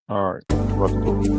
All right. About to close.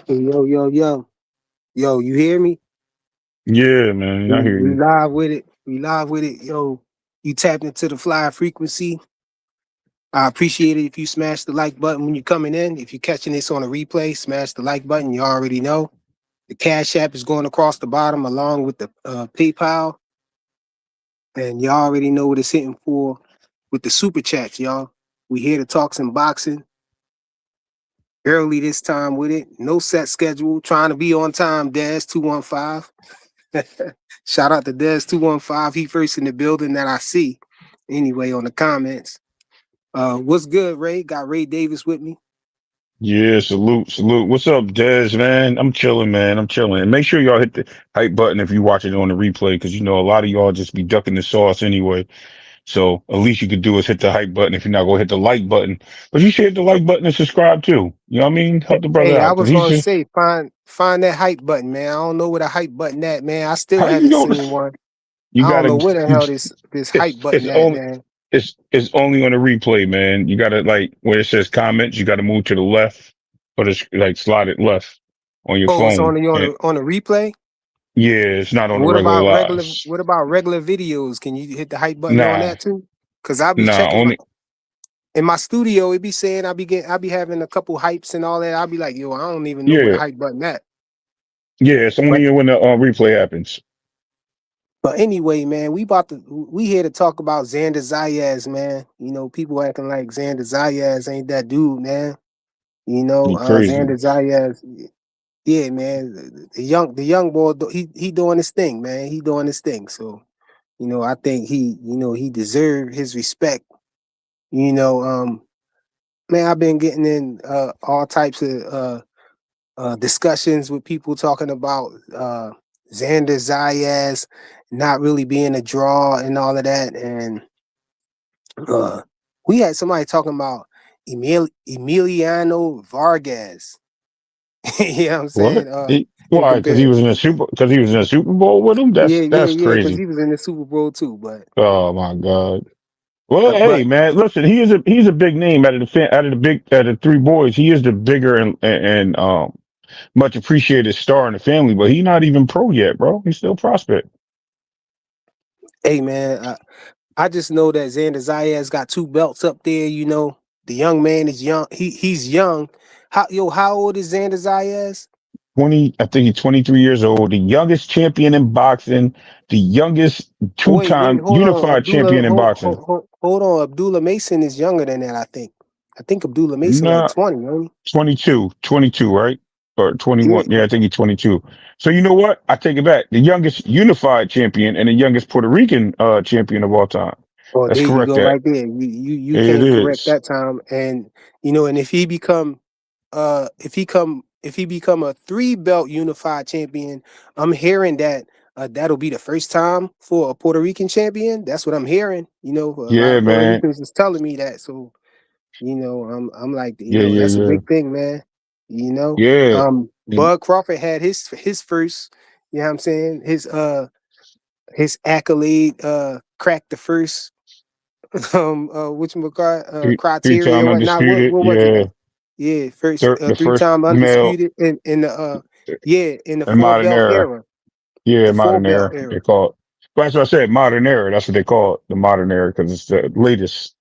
Hey, yo, you hear me? Yeah, man. I hear We you. live with it. We live with it. Yo, you tapped into the fly frequency. I appreciate it if you smash the like button when you're coming in. If you're catching this on a replay, smash the like button. You already know. The Cash App is going across the bottom along with the PayPal. And you already know what it's hitting for with the super chats, y'all. We here to talk some boxing early this time with it. No set schedule. Trying to be on time, Daz 215. Shout out to Des215. He first in the building that I see. Anyway, on the comments. What's good, Ray? Got Ray Davis with me. Yeah, salute, salute. What's up, Dez, man? I'm chilling, man. I'm chilling. And make sure y'all hit the hype button if you watch it on the replay, because you know a lot of y'all just be ducking the sauce anyway. So at least you could do is hit the hype button if you're not gonna hit the like button. But you should hit the like button and subscribe too. You know what I mean? Help the brother Hey, I out because was he's gonna just say find that hype button, man. I don't know where the hype button at, man. I still how you haven't know seen this. one. You I don't gotta know where the you, hell this hype it's button at, only man. it's only on the replay, man. You gotta like where it says comments, you gotta move to the left or just like slide it left on your Oh, it's phone. only on the replay. Yeah, it's not on the What regular about regular? lives. What about regular videos? Can you hit the hype button on Nah, that too? Cause I'll be nah, checking my only in my studio. It be saying I be having a couple hypes and all that. I'll be like, yo, I don't even know where the yeah, hype button at. yeah, it's But only when the replay happens. but anyway, man, we here to talk about Xander Zayas, man. You know, people acting like Xander Zayas ain't that dude, man. You know, You crazy. Xander Zayas, yeah, man. The young boy, he doing his thing, man. He doing his thing. So, I think he deserved his respect. You know, man, I've been getting in all types of discussions with people talking about Xander Zayas not really being a draw and all of that. And uh, we had somebody talking about Emiliano Vargas. You know what I'm What? saying? In Why? Because he compare. was in a Super Bowl with him. That's Yeah, because crazy. he was in the Super Bowl too. Oh my God. Well, hey But man, listen, he's a big name out of the three boys. He is the bigger and much appreciated star in the family, but he's not even pro yet, bro. He's still prospect. hey, man, I just know that Xander Zayas got two belts up there. You know, the young man is young. He's young. How old is Xander Zayas? 20, I think he's 23 years old, the youngest champion in boxing, the youngest Wait, two-time hold on. unified champion in boxing. Hold on. Abdullah Mason is younger than that, I think. I think Abdullah Mason like Nah, 20, right? 22, right? Or Yeah. 21. Yeah, I think he's 22. So you know what? I take it back. The youngest unified champion and the youngest Puerto Rican champion of all time. Oh, Let's there you correct go, that. right there. You It came correct is. that time. And and if he become a three belt unified champion, I'm hearing that that'll be the first time for a Puerto Rican champion. That's what I'm hearing. A lot Yeah, of Puerto man. Ricans is telling me that. So I'm like, Yeah, yeah, that's a yeah. big thing, man. Yeah. And Bud Crawford had his first, you know what I'm saying? His accolade cracked the first criteria three-time or whatnot. What undisputed. what was it? Yeah. Yeah, first The first three-time male undisputed in the in the in four modern belt era. era. Yeah, The four modern belt era, they era. call it. Well, that's what I said, modern era. That's what they call it, the modern era, because it's the latest.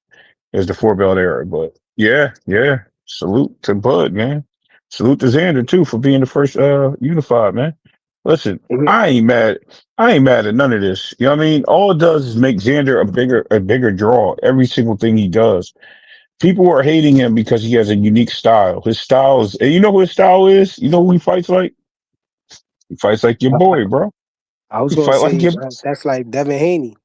It's the 4 belt era, but yeah, yeah. Salute to Bud, man. Salute to Xander too for being the first unified, man. Listen, I ain't mad. I ain't mad at none of this. You know what I mean? All it does is make Xander a bigger draw. Every single thing he does. People are hating him because he has a unique style. His style is, and you know who his style is? You know who he fights like? He fights like your boy, bro. I was He gonna fight like say your that's like Devin Haney.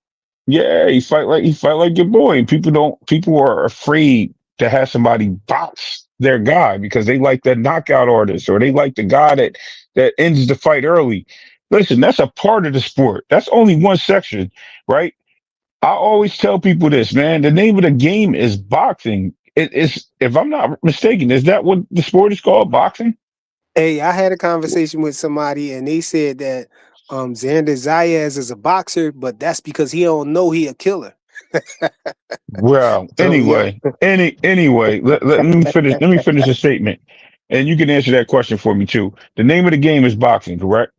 Yeah, he fight like your boy. And people are afraid to have somebody box their guy because they like that knockout artist or they like the guy that ends the fight early. Listen, that's a part of the sport. That's only one section, right? I always tell people this, man. The name of the game is boxing. It's, if I'm not mistaken, is that what the sport is called? Boxing? Hey, I had a conversation with somebody and they said that Xander Zayas is a boxer, but that's because he don't know he a killer. Well, So yeah, anyway, let me finish the statement. And you can answer that question for me too. The name of the game is boxing, correct?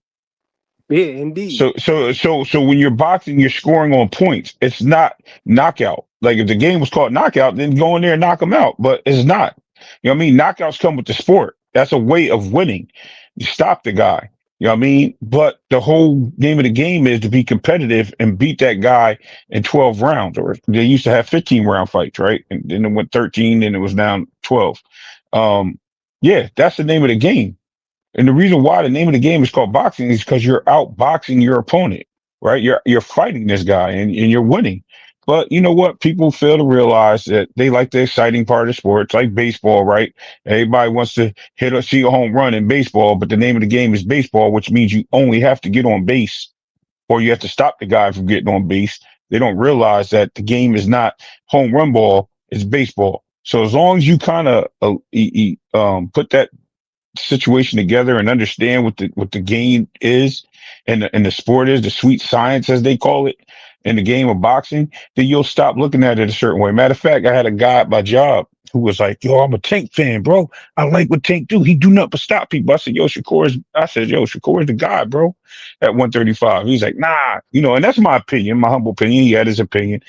yeah, indeed. So when you're boxing, you're scoring on points. It's not knockout. Like if the game was called knockout, then go in there and knock them out. But it's not. You know what I mean? Knockouts come with the sport. That's a way of winning. You stop the guy. You know what I mean? But the whole name of the game is to be competitive and beat that guy in 12 rounds. Or they used to have 15 round fights, right? And then it went 13, then it was down 12. Yeah, that's the name of the game. And the reason why the name of the game is called boxing is because you're out boxing your opponent, right? You're fighting this guy and you're winning. But you know what? People fail to realize that they like the exciting part of sports, like baseball, right? Everybody wants to hit or see a home run in baseball, but the name of the game is baseball, which means you only have to get on base or you have to stop the guy from getting on base. They don't realize that the game is not home run ball, it's baseball. So as long as you kind of put that situation together and understand what the game is and the sport is, the sweet science as they call it in the game of boxing, then you'll stop looking at it a certain way. Matter of fact, I had a guy at my job who was like, "Yo, I'm a Tank fan, bro. I like what Tank do. He do nothing but stop people." I said, "Yo, Shakur is the guy, bro." At 135, he's like, "Nah, and that's my opinion, my humble opinion." He had his opinion,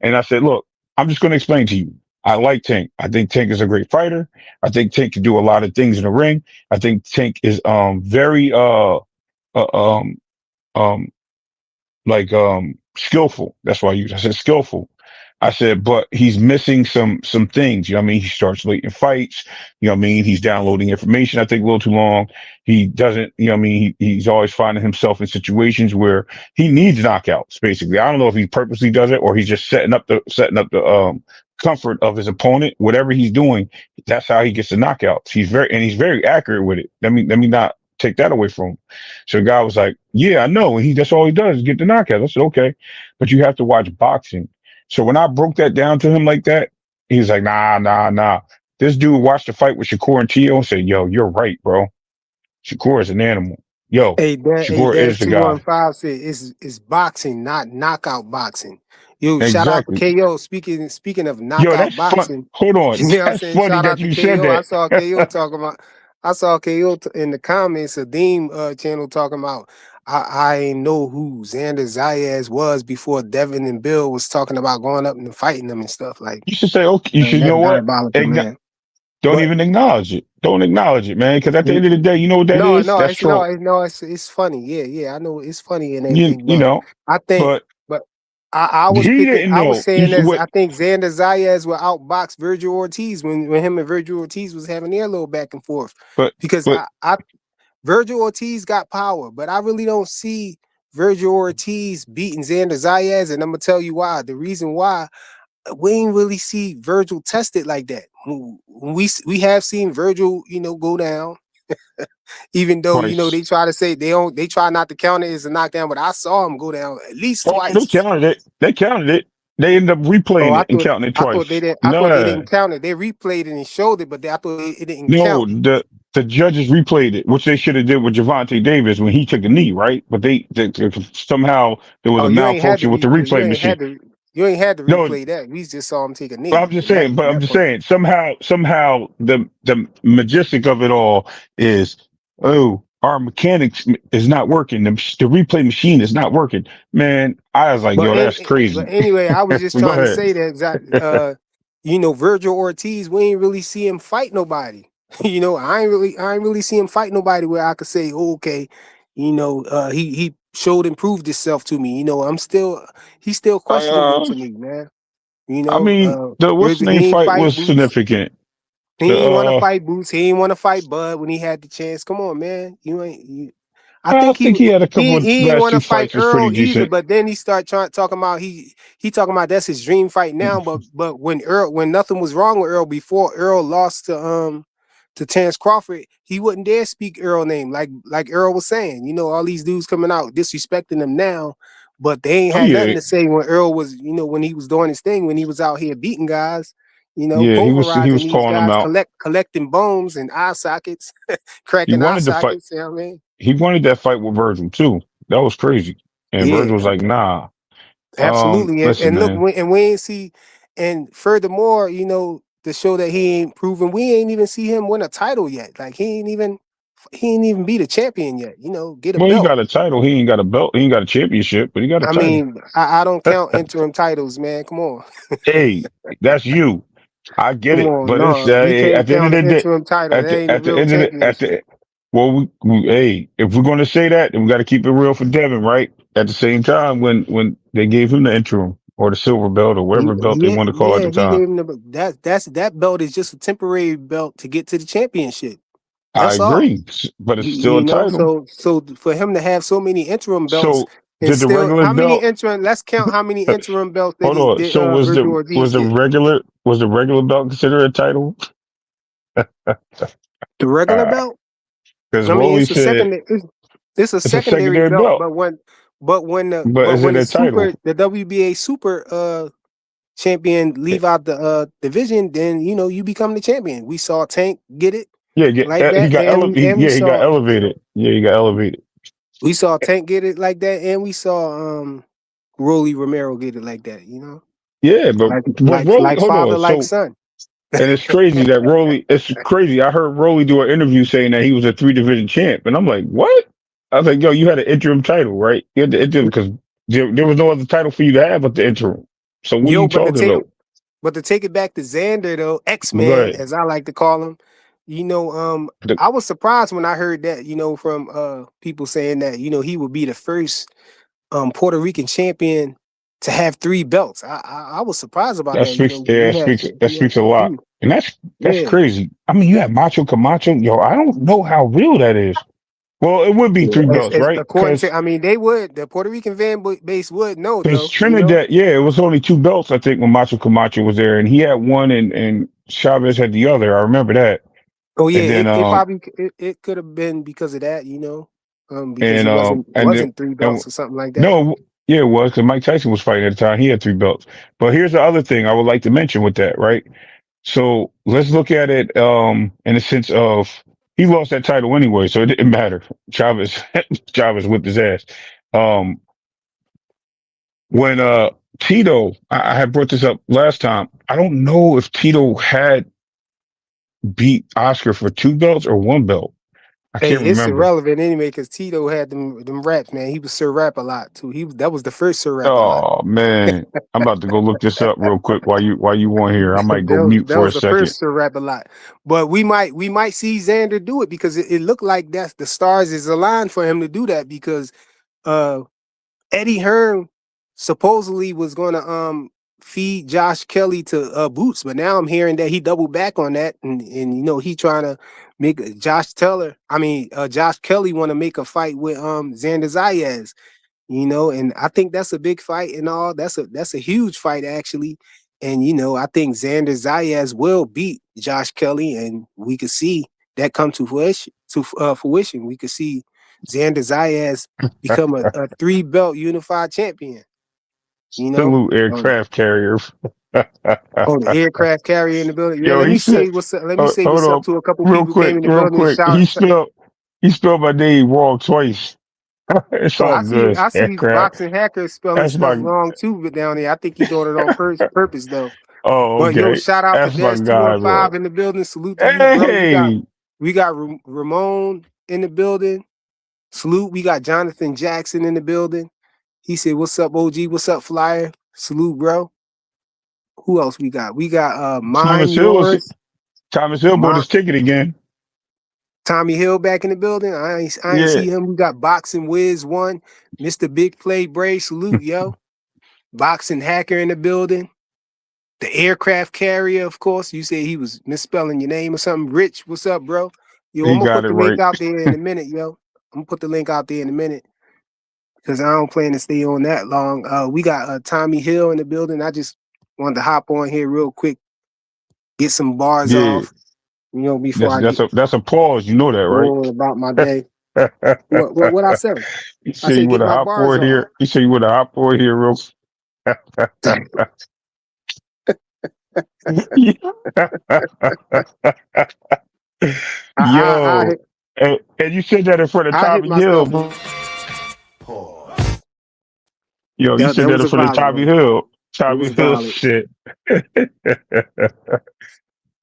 and I said, "Look, I'm just going to explain to you. I like Tank. I think Tank is a great fighter. I think Tank can do a lot of things in the ring. I think Tank is very uh um um skillful. That's why I said skillful. I said, but he's missing some things. You know what I mean? He starts late in fights. You know what I mean? He's downloading information, I think, a little too long. He doesn't, you know what I mean? He's always finding himself in situations where he needs knockouts, basically. I don't know if he purposely does it or he's just setting up the comfort of his opponent. Whatever he's doing, that's how he gets the knockouts. He's very accurate with it. Let me not take that away from him. So the guy was like, "Yeah, I know." And that's all he does is get the knockouts. I said, "Okay, but you have to watch boxing." So when I broke that down to him like that, he was like, "Nah, nah, nah." This dude watched the fight with Shakur and Tio and said, "Yo, you're right, bro. Shakur is an animal. Yo, Hey, Shakur that is the guy." 215 said it's boxing, not knockout boxing. Yo, shout out to Exactly. KO. Speaking of Yo, that's knockout fun. boxing, Hold on. you know what I'm That's saying? funny Shout that out to you said KO. that. I saw KO in the comments, a Deem channel talking about I ain't know who Xander Zayas was before Devin and Bill was talking about going up and fighting them and stuff. Like, You should say, okay, you man, should that's know what? diabolical, man. Don't But even acknowledge it. Don't acknowledge it, man. Because at the mm, end of the day, you know what that no, is? no, That's troll. it's funny. Yeah, yeah, I know it's funny and You everything, you but know, I think, but but I was he picking, didn't I was know. You saying should as what? I think Xander Zayas will outbox Virgil Ortiz when him and Virgil Ortiz was having their little back and forth But because but I Virgil Ortiz got power, but I really don't see Virgil Ortiz beating Xander Zayas, and I'm gonna tell you why. The reason why we ain't really see Virgil tested like that. We have seen Virgil, go down. Even though twice. they try to say they try not to count it as a knockdown, but I saw him go down at least Oh no, they twice. counted it. They counted it. They ended up Oh, replaying it and counting it twice. I thought they didn't Nah, count it. They replayed it and showed it, but I thought it didn't no, count. the judges replayed it, which they should have did with Javante Davis when he took a knee, right? But somehow there was Oh, a malfunction with the replay machine. you ain't had to No, replay that. We just saw him take a but knee I'm just in that saying. But in I'm that just part. saying. Somehow the majestic of it all is, oh, our mechanics is not working. The replay machine is not working. Man, I was like, yo, that's But crazy. anyway, I was just Go trying to ahead. say that. Virgil Ortiz, we ain't really see him fight nobody. I ain't really see him fight nobody where I could say, oh, okay, he showed and proved himself to me. He's still I questionable to me, man. I mean, the what's the Virgil, name he ain't fight fight was Boots. significant. He The ain't want to fight Boots. He ain't want to fight Bud when he had the chance. Come on, man. You ain't. I I think think he had a couple of he ain't last want to two fight fights was pretty Earl either. decent. But then he start talking about he talking about that's his dream fight now. But when nothing was wrong with Earl before Earl lost to Terrence Crawford, he wouldn't dare speak Earl name like Earl was saying. All these dudes coming out disrespecting him now, but they ain't Oh had nothing yeah, to say when Earl was when he was doing his thing, when he was out here beating guys. yeah. He Pulverizing was these calling him guys, out. collecting bones and eye sockets, He cracking eye wanted to fight. sockets. You know what I mean? He wanted that fight with Virgil too. That was crazy. And Virgil was Yeah, like, "Nah." absolutely. And, Listen, and look, man. we ain't see, and furthermore, to show that he ain't proven, we ain't even see him win a title yet. Like he ain't even be the champion yet. Get a Well, he belt. got a title. He ain't got a belt. He ain't got a championship, but he got a I title. mean, I don't count interim titles, man. Come on, Hey, that's you. I get come it, on. but it's No, you at can't the end of count the an day, interim title. That ain't a at the real end of the at championship. the well, hey, if we're going to say that, then we got to keep it real for Devin, right? At the same time, when they gave him the interim or the silver belt or whatever belt they Yeah, want to call it at yeah, the he time, gave him that belt is just a temporary belt to get to the championship. I That's all. agree, but it's still a title. So for him to have so many interim belts So and did the still regular how many belt? interim? Let's count how many interim belts that Hold he on. did. So Virgil Ortiz get was the regular belt considered a title? the regular Because belt. I mean, Rolly said it's a it's a secondary secondary belt, belt, but but is when it the a title? WBA super champion leave out the division, then you become the champion. We saw Tank get it Yeah, like he that, got and yeah, he got elevated. Yeah, he got elevated. we saw Tank get it like that, and we saw Rolly Romero get it like that. Yeah, but Rolly, Like hold on. father, like So, son. and it's crazy that Rolly, it's crazy. I heard Rolly do an interview saying that he was a three division champ, and I'm like, what? I was like, yo, you had an interim title, right? You had the interim because there was no other title for you to have but the interim. So what are Yo, you talking about? but to take it back to Xander though, X But go Man, ahead. as I like to call him, you know, um, The- I was surprised when I heard that, from people saying that, he would be the first Puerto Rican champion to have three belts. I was surprised about That that, speaks, yeah, that he had speaks a lot, three. and that's Yeah. crazy. I mean, you have Macho Camacho, yo. I don't know how real that is. Well, it would be Yeah. three belts, right? According to, I mean, they would, the Puerto Rican base would know Because though, Trinidad, yeah, it was only two belts, I think, when Macho Camacho was there, and he had one, and Chavez had the other. I remember that. Oh yeah, And then, it probably it could have been because of that, because and it and then, wasn't three and belts or something like that. no, yeah, it was because Mike Tyson was fighting at the time. He had three belts. But here's the other thing I would like to mention with that, right? So let's look at it, in the sense of he lost that title anyway, so it didn't matter. Chavez, Chavez whipped his ass. Um, when Tito, I had brought this up last time. I don't know if Tito had beat Oscar for two belts or one belt. I Hey, can't it's remember. irrelevant anyway because Tito had them raps, man. He was Sir Rap a lot too. That was the first Sir Rap a lot. Oh man, I'm about to go look this up real quick while you on here. I might go mute That for a was the second. first Sir Rap a lot. But we might see Xander do it because it looked like that's the stars is aligned for him to do that because uh Eddie Hearn supposedly was going to feed Josh Kelly to Boots, but now I'm hearing that he doubled back on that, and he trying to make Josh Kelly want to make a fight with Xander Zayas, and I think that's a big fight and all. That's a huge fight actually, and I think Xander Zayas will beat Josh Kelly, and we could see that come to fruition. We could see Xander Zayas become a three belt unified champion. You know, Salute um, aircraft carrier. oh, the aircraft carrier in the building. Yeah, Yo, let he me said, say what's up. Let me say hold what's up up, to a couple people came in the real building and quick. shout. He spelled my name wrong twice. It's Oh, all good. I see Aircraft. boxing hackers spelling That's stuff my. wrong too, but down there, I think he doing it on purpose though. Oh, But yo, okay. shout out to That's my Des two one guy, bro. five in the building. Salute to you, bro. Hey, We got Ramon in the building. Salute. We got Jonathan Jackson in the building. He said, "What's up, OG? What's up, Flyer? Salute, bro." Who else we got? We got Thomas mine, Hill is yours, Thomas Hill bought my his ticket again. Tommy Hill back in the building. I ain't Yeah, see him. We got Boxing Wiz one, Mr. Big Play Bray. Salute, yo. Boxing Hacker in the building. The aircraft carrier, of course. You said he was misspelling your name or something. Rich, what's up, bro? Yo, I'm he gonna got put it the link right. out there in a minute, yo. I'm gonna put the link out there in a minute because I don't plan to stay on that long. We got Tommy Hill in the building. I just wanted to hop on here real quick, get some bars Yeah, off, before I get that's a pause. You know that, right? going about my day. What I say? You I say say you would get have my hop bars on off. here. You say you would have hop on here real. I Yo, and you said that in front of I hit Tommy Hill, myself. bro. Yo, you said That that was in a front of valid Tommy one. Hill. It Tommy was Hill valid. shit.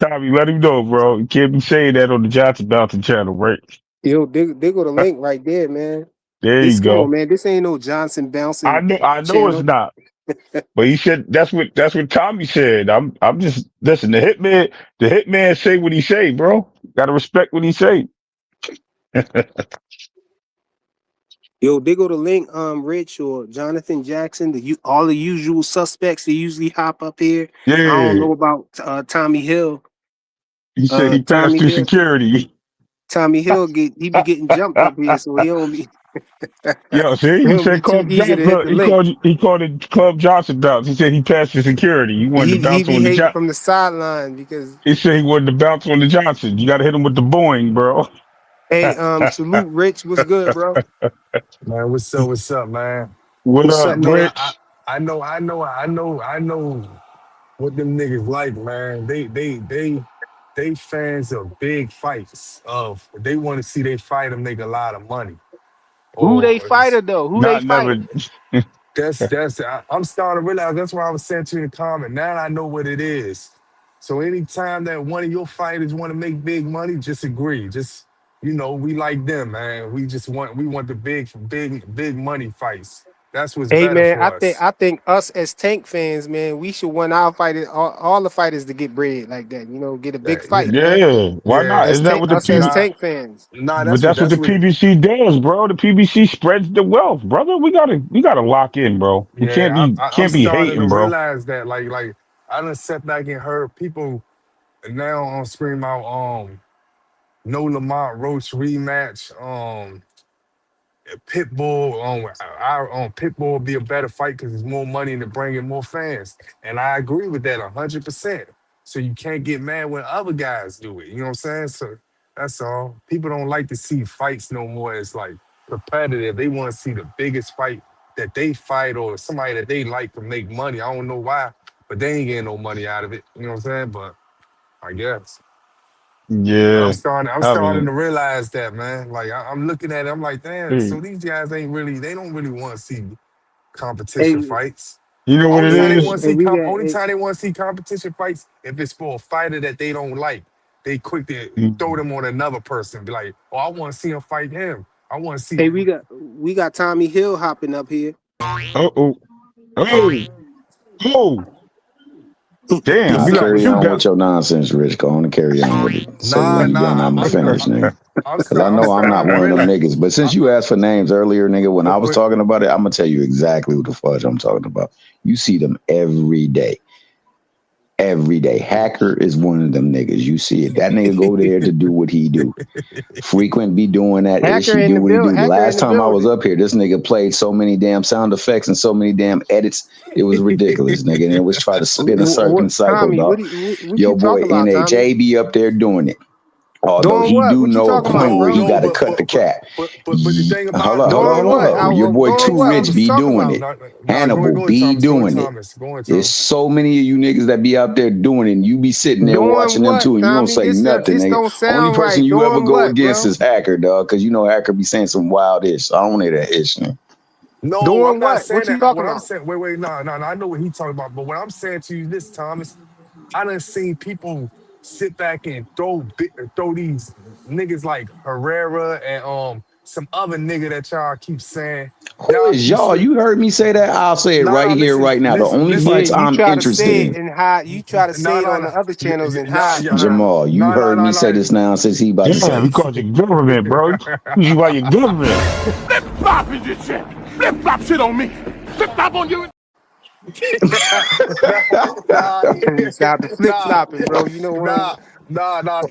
Tommy, let him know, bro. You can't be saying that on the Johnson Mountain channel, right? Yo, dig go the link right there, man. There you This come on, go. man. This ain't no Johnson bouncing I know it's channel. not. But he said that's what Tommy said. I'm just listen. The hitman say what he say, bro. Gotta respect what he say. Yo, dig go the link, Rich or Jonathan Jackson, all the usual suspects that usually hop up here. I don't Yeah, know about Tommy Hill. he said he passed Tommy through Hill. security. Tommy Hill he be getting jumped up here, so he don't be Yo, see, he he don't be said too Club easy to Johnson. hit Look, the link. he called it Club Johnson bounce. He said he passed the security. He wanted to He bounce be on the hating Johnson. from the sideline because He said he wanted to bounce on the Johnson. You got to hit him with the Boeing, bro. hey, salute Rich, what's good, bro? Man, what's up? What's up, man? What What's I up, up, know, man? Rich? I know what them niggas like, man. They fans of big fights. Of they want to see they fighter make a lot of money. Who they Or fighter though? Who they Not fighter? never. I'm starting to realize that's why I was saying to you in the comment. Now I know what it is. So anytime that one of your fighters want to make big money, just agree. Just we like them, man. We want the big money fights. That's what's Hey better man, for us. I think us as Tank fans, man, we should want our fighters, all the fighters to get bread like that. Get a big Yeah, fight, man. Yeah, why not? yeah. Isn't that what the Us as PB? Nah, Tank fans. nah. But that's what the PBC does, bro. The PBC spreads the wealth, brother. We gotta lock in, bro. We Yeah, I'm can't be starting to hating, bro. realize that. Like I done sat back and heard people now scream out no Lamont Roach rematch. Pitbull on Pitbull would be a better fight because there's more money and to bring in more fans. And I agree with that 100%. So you can't get mad when other guys do it. You know what I'm saying? So that's all. People don't like to see fights no more as like competitive. They want to see the biggest fight that they fight or somebody that they like to make money. I don't know why, but they ain't getting no money out of it. You know what I'm saying? But I guess. But I'm Yeah, starting. I'm I starting to mean, realize that, man. Like I'm looking at it. I'm like, damn. hey, So these guys ain't really. They don't really want to see Hey, competition fights. you know what Only it time they hey, is? want to hey, see we got Only time they want to see competition fights if it's for a fighter that they don't like. They quick to throw Mm. them on another person. Be like, oh, I want to see him fight him. I want to see. hey, we got Tommy Hill hopping up here. Oh, oh, oh, oh, damn! Nah, You got carry two on with guys. your nonsense, Rich. Go on and carry on with it. Say when Nah, you done, nah. I'ma finish, nigga. Cause I I'm know I'm not starting to one of them realize. niggas. But I, since you asked for names earlier, nigga, when I but, was but talking about it, I'm gonna tell you exactly what the fudge I'm talking about. You see them every day. Every day. Hacker is one of them niggas. You see it. That nigga go there to do what he do. Frequent be doing that ish. He do what he do. The Hacker in last the time I was building. up here, this nigga played so many damn sound effects and so many damn edits. It was ridiculous, nigga. And it was trying to spin a certain cycle, Tommy, dog. what you Your boy talking about, Tommy? NAJ be up there doing it. Although Doing he what? do What you know a talking about, point where no, he bro? no. got to But cut the but but cap. but the thing Hold about up, no, hold no, up, no, Doing hold up, no, hold what? up. no, Your no, boy no. Doing Two So what? I'm Rich just be talking doing about. it. No, no, Hannibal go ahead, be Thomas. Go ahead, doing it. Thomas. Go ahead, There's Thomas. so many of you niggas that be out there doing it, and you be sitting there Doing watching them what, too, and you don't Tommy? say nothing, This nigga. don't Only sound person right. you ever Doing go what, against bro? is Hacker, dog, because you know Hacker be saying some wild ish. So I don't hear that ish, man. No, I'm Doing not what? saying What you that. talking What I'm about? saying, wait, no, no, no. I know what he's talking about. But what I'm saying to you, this Thomas, I done seen people sit back and throw these niggas like Herrera and some other nigga that y'all keep saying. Who Y'all is keep y'all? saying, You heard me say that. I'll say it nah, right nah, here, listen, right now. The listen, only listen. Yeah, fights you I'm try to interested say it in. and hide. You try to Nah, say it nah, on nah. the other channels and Nah, hide yeah, from it. Jamal, you nah, nah, heard nah, me say nah. this now since he about to Damn, say he it. called you government, bro. You by your government. Flip flop is this shit. Flip flop shit on me. Flip flop on you. nah, nah, Stop the flip nah, flopping, bro. You know what? nah.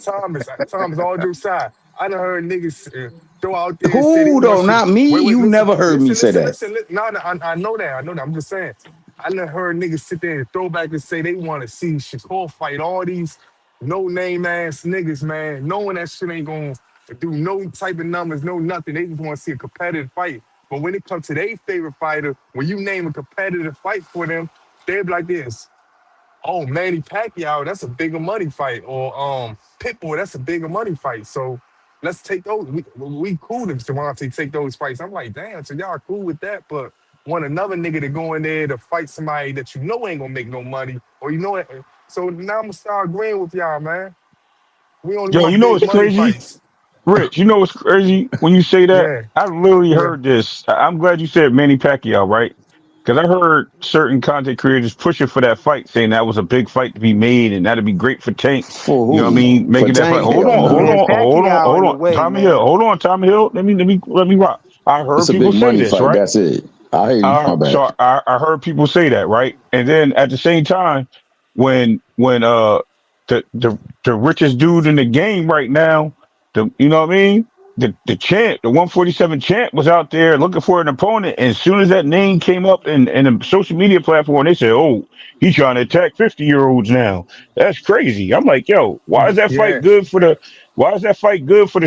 Thomas, all due side. I done heard niggas throw out there and say they Who want though? shit. Not me. Wait, You listen, never heard me listen, say listen, that. listen. Nah, nah, I know that. I know that. I'm just saying. I done heard niggas sit there and throw back and say they want to see Shakur fight all these no name ass niggas, man. Knowing that shit ain't gonna do no type of numbers, no nothing. They just want to see a competitive fight. But when it comes to their favorite fighter, when you name a competitive fight for them, they be like this. Oh, Manny Pacquiao, that's a bigger money fight. Or Pitbull, that's a bigger money fight. So let's take those. We cool if Javante take those fights. I'm like, damn, so y'all cool with that, but want another nigga to go in there to fight somebody that you know ain't gonna make no money, or you know it. So now I'm gonna start agreeing with y'all, man. We only Yo, you want know big what's money crazy? fights. Rich, you know what's crazy when you say that? Yeah, I literally yeah. heard this. I'm glad you said Manny Pacquiao, right? Because I heard certain content creators pushing for that fight, saying that was a big fight to be made and that'd be great for Tank. For You know what I who? mean? For Making that fight. Tank? Hold Hell on, hold no. Man, on, hold on, Pacquiao hold in the on. way, Tommy Hill, man. hold on, Tommy Hill. Let me rock. I heard It's a people big say money this, fight. right? That's it. I hear you. My bad. I heard people say that, right? And then at the same time, when the richest dude in the game right now, you know what I mean? The champ, the 147 champ was out there looking for an opponent. And as soon as that name came up in a social media platform, they said, "Oh, he's trying to attack 50-year-olds now." That's crazy. I'm like, yo, Yeah. why is that fight good for the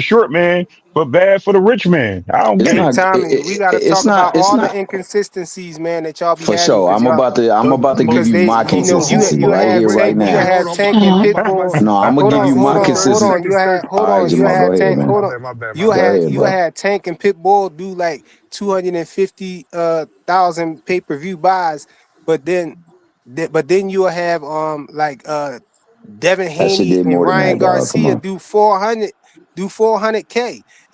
short man, but bad for the rich man? I don't It's get Hey, it. not. Tommy, we got to It's talk not. about It's all the not inconsistencies, man, that y'all be for having sure. because y'all I'm about to give because you they, my you know, consistency you right have here, right Tank, you now. Hold have on. Tank and My, Pitbull. No, I'm gonna Hold give on, you hold my on, hold consistency. on. second step. All right, You Jamal, go had ahead, Tank. man. Hold on. My Go bad. ahead, You bro. had Tank and Pitbull do like 250 thousand pay-per-view buys, but then you'll have Devin That shit Haney did and more than Ryan that, dog. Come Garcia on. do 400K.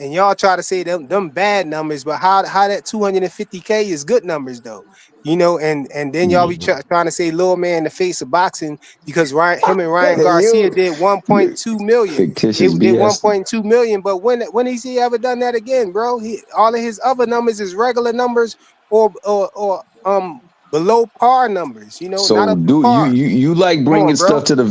And y'all try to say them bad numbers, but how that 250K is good numbers though. You know, and then y'all be trying to say little man in the face of boxing because him and Ryan Garcia You did 1.2 million. They fictitious did BS. 1.2 million, but when has he ever done that again, bro? All of his other numbers is regular numbers or below par numbers, you know, not So up to do par. you like Come bringing on, bro. stuff to the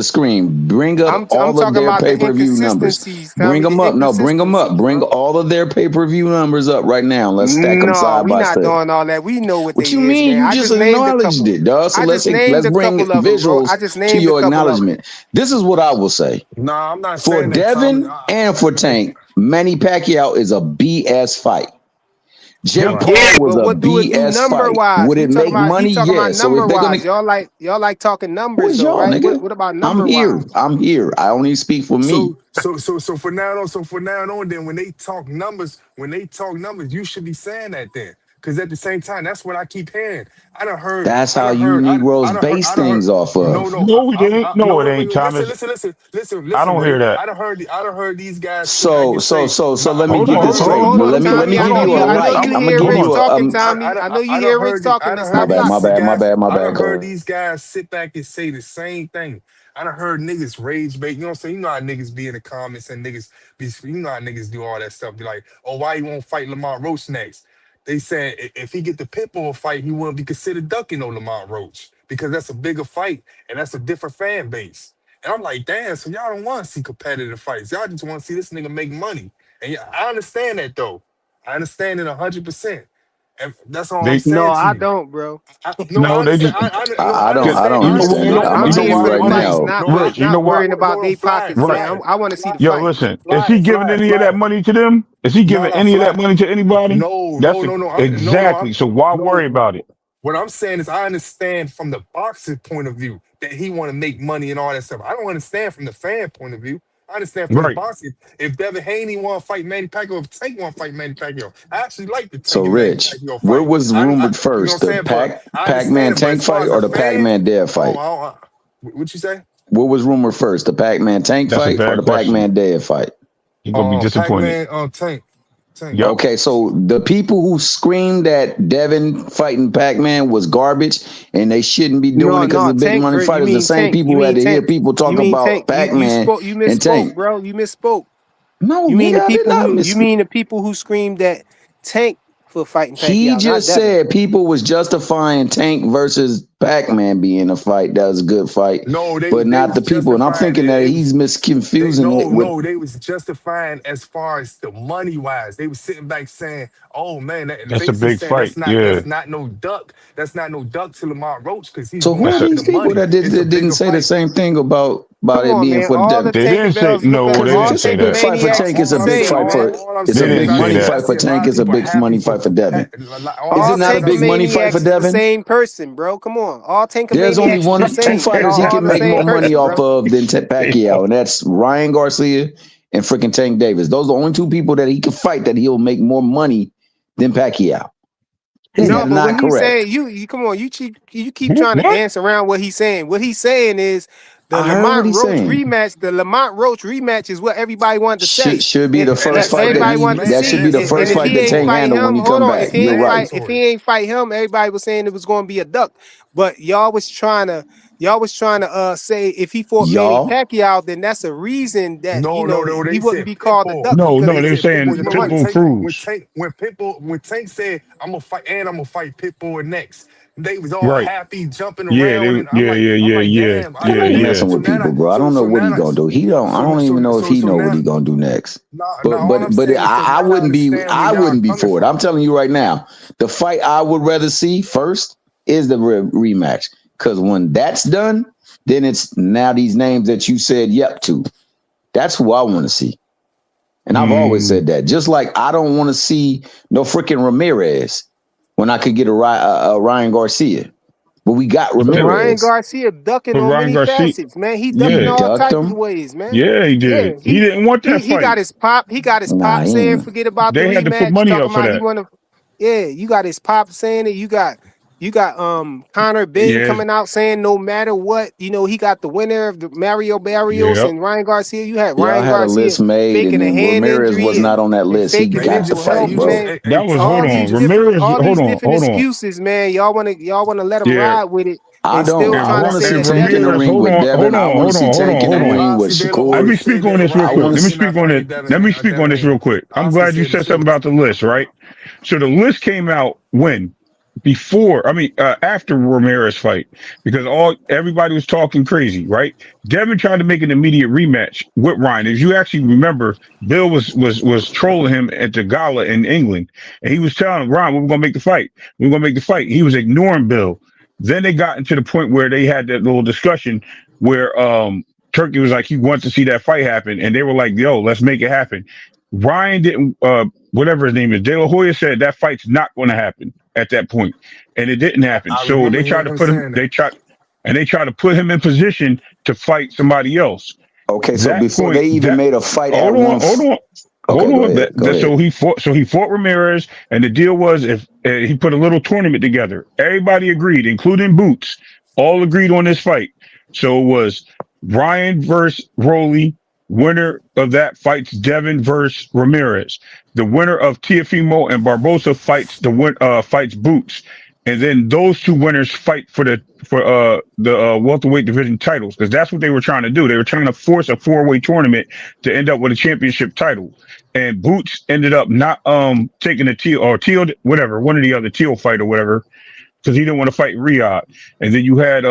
screen? Bring up I'm all of talking their about the pay-per-view numbers. inconsistencies, Bring Tommy. them The up. No, bring them up. inconsistencies, Bring bro. all of their pay-per-view numbers up right now. Let's stack them No, side we by not side. doing all that. We know what What they you is, mean? man. You I just just named a acknowledged couple. it, dog. So I just named let's a bring couple of them, bro. I visuals just to named a your couple of them. acknowledgement. This is what I will say. Nah, I'm not For saying that, Tommy. Devin and for Tank, Manny Pacquiao is a BS fight. Jim Right. Paul Yeah, was but a what do it do BS number fight. wise? Would it make He money? talking about Yeah. So if number they're gonna, wise. Y'all like talking who numbers is though, y'all, right? nigga? What about I'm number here. wise? I'm here. I only speak for me. So for now on, then when they talk numbers, you should be saying that then. Because at the same time, that's what I keep hearing. That's how you Negroes base I done heard. things off No, of. no, No, it ain't. no. No, it Wait, ain't, wait, wait. Thomas. I Listen, don't hear Ray. that. I done heard these guys sit back So and so say, so no, so let me Hold get on, this hold on, straight. Hold on, hold Let me Tommy. give I know you a you. I know right. on. you I'm gonna hear give Hold Rich you on. a talking, Tommy. I know you hear Rich talking and my stop bad, my flopping. bad, my bad, my I done bad. Go heard ahead. these guys sit back and say the same thing. I done heard niggas rage bait. You know what I'm saying? You know how niggas be in the comments and niggas be, you know how niggas do all that stuff. Be like, oh, why you won't fight Lamont Roach next? They said if he get the Pitbull fight, he wouldn't be considered ducking on Lamont Roach because that's a bigger fight and that's a different fan base. And I'm like, damn, so y'all don't want to see competitive fights. Y'all just want to see this nigga make money. And yeah, I understand that though. I understand it 100%. And that's all I'm They No, saying to I you. don't, bro. No, I no, they understand. just No, I I don't I cause understand. don't I you understand understand. it. know I'm what gonna I'm you know tell here you why for the right fights, now. not No, Rich, not you know not why worrying about no, their fly, pockets, Rich, man. fly, I want to see the yo, fight. listen, is he giving any of that fly. money to them? Is he No, giving no, any of that fly. money to anybody? No, That's no, no, no. exactly. So why worry No. about it? What I'm saying is, I understand from the boxer point of view that he want to make money and all that stuff. I don't understand from the fan point of view. I understand from the Right. boxer. If Devin Haney want to fight Manny Pacquiao, if Tank want to fight Manny Pacquiao, I actually like the So Tank and Manny Rich, Pacquiao what fight. was I rumored you know what I'm first? The saying? But I Pac-Man understand it. But Tank as far fight as or a the fan, Pac-Man Dare I don't, fight? I don't, what you say? What was rumored first? The Pac-Man Tank That's a fight or bad the question. Pac-Man Dare fight? You're gonna be disappointed. Pac-Man, Tank. Tank. Yep. Okay, so the people who screamed that Devin fighting Pac-Man was garbage and they shouldn't be doing No, it because no, of big Tank. money You fighters, the mean same Tank? people You who had mean to hear Tank? people You talk mean about Tank? You Pac-Man spoke. You and misspoke, Tank. bro. You misspoke. No, You mean nigga, the I did people not who? You miss. mean the people who screamed that Tank for fighting He Pacquiao, not just Devin. said people was justifying Tank versus Pac-Man being a fight. That was a good fight, No, but they not was the people. And I'm justifying thinking it. that It he's was they misconfusing it no with no they was justifying as far as the money wise. They was sitting back saying, "Oh man," that, That's a basically big saying fight. Yeah. that's not no duck. That's not no duck to Lamont Roach because he's So going who are That's a after the these people money. that, It's a that didn't bigger say the fight. same thing about Come it on, being man. for All the Devin? they didn't say Tinkerbells look no, up. they Because All didn't it's a say big that. fight for Tinkermaniacs Tank. is It's the a big same, fight for. man. All I'm It's They a saying is didn't big say money that. fight for a lot Tank. of It's a people big happy money for fight for Devin. like, Is All it I'm not a saying big that's money fight for Tinkermaniacs is the Devin? same person, bro. Come on. All There's only Tinkermaniacs is the two same. They fighters he all can the make same more money person, off bro. of than Pacquiao, and that's Ryan Garcia and freaking Tank Davis. Those are the only two people that he can fight that he'll make more money than Pacquiao. Is No, that but what not he's correct? saying, you come on, you keep trying to What? dance around what he's saying. What he's saying is the I heard what Lamont he's Roach saying. rematch. The Lamont Roach rematch is what everybody wanted to Should say. should be the And first that's fight that everybody that's he. wanted to man That should see. be the that's And first if fight he that ain't Tank mandatory. fight handle when him, he hold come on. back. It's You're right. If he mandatory. ain't fight him, everybody was saying it was going to be a duck. But y'all was trying to say if he fought Manny Y'all, Pacquiao, then that's a reason that No, he they wouldn't said be called a Pitbull. duck No, because no, They they were said he Pitbull. was saying You the remember puncher. Pitbull Cruz. When Tank said I'm gonna fight Pitbull next, they was all Right. happy jumping Yeah, around, and yeah, yeah, I'm yeah, like, yeah, damn, man, yeah, I ain't yeah. messing with people, bro. I don't know what he gonna do. He don't. I don't even know if he know what he gonna do next. now all I'm But saying is so I now I wouldn't be. understand where I y'all wouldn't be coming for it. I'm from. telling you right now. The fight I would rather see first is the rematch. Because when that's done, then it's now these names that you said yep to. That's who I want to see. And I've always Mm, said that. Just like I don't want to see no freaking Ramirez when I could get a Ryan Garcia. But we got But Ryan Ramirez. Garcia ducking but on Ryan many Garcia, facets, man. He ducking He yeah, all ducked types of him. ways, man. yeah, he Yeah, did. He didn't want that he got fight. his pop. He got his Nah, pop he saying ain't. forget about the They had to put rematch. money up Talking for about he that. want to. Yeah, you got his pop saying it. You got Connor Bing Yeah, coming out saying no matter what, he got the winner of the Mario Barrios yeah. and Ryan Garcia. You had Yeah, I Ryan had a Garcia list made, and faking a then hand Ramirez was injury not on that and list. He faking Hey got Ninja, to mental well, fight, health, you bro. just man. That was All hold these on. different, Ramirez, all these different hold on. excuses, man. Y'all wanna let him Yeah. ride with it I and don't. still If I trying to want to say if see that Tank in Devin. the Ramirez, ring with Devin. I want to see hold Tank on, in the hold on. ring with Honestly, De La Let Shakur. me Hoya speak said on De this La real I quick. want Hoya to. Let me should not speak on fight it. Let me speak on this Devin. real quick. I'm Honestly glad you said the said something truth. about the list, right? So the list came out when? Before, I mean, after Ramirez fight, because everybody was talking crazy, right? Devin tried to make an immediate rematch with Ryan. If you actually remember, Bill was trolling him at the gala in England, and he was telling him, Ryan, we're gonna make the fight. We're gonna make the fight. He was ignoring Bill. Then they got into the point where they had that little discussion where Turkey was like he wants to see that fight happen, and they were like, "Yo, let's make it happen." Ryan didn't. Whatever his name is, De La Hoya said that fight's not going to happen at that point, and it didn't happen. I So remember they tried hearing to him put him. saying that. They tried to put him in position to fight somebody else. Okay, so That before point, they even that made a fight at hold one. on, hold on. Hold Okay, go on. ahead. Go ahead. So he fought Ramirez, and the deal was if he put a little tournament together. Everybody agreed, including Boots, all agreed on this fight. So it was Ryan versus Rolly. Winner of that fights Devin versus Ramirez. The winner of Tiafimo and Barbosa fights Boots, and then those two winners fight for the welterweight division titles because that's what they were trying to do. They were trying to force a four-way tournament to end up with a championship title. And Boots ended up not taking the Teal whatever, one of the other Teal fight or whatever, because he didn't want to fight Riyadh. And then you had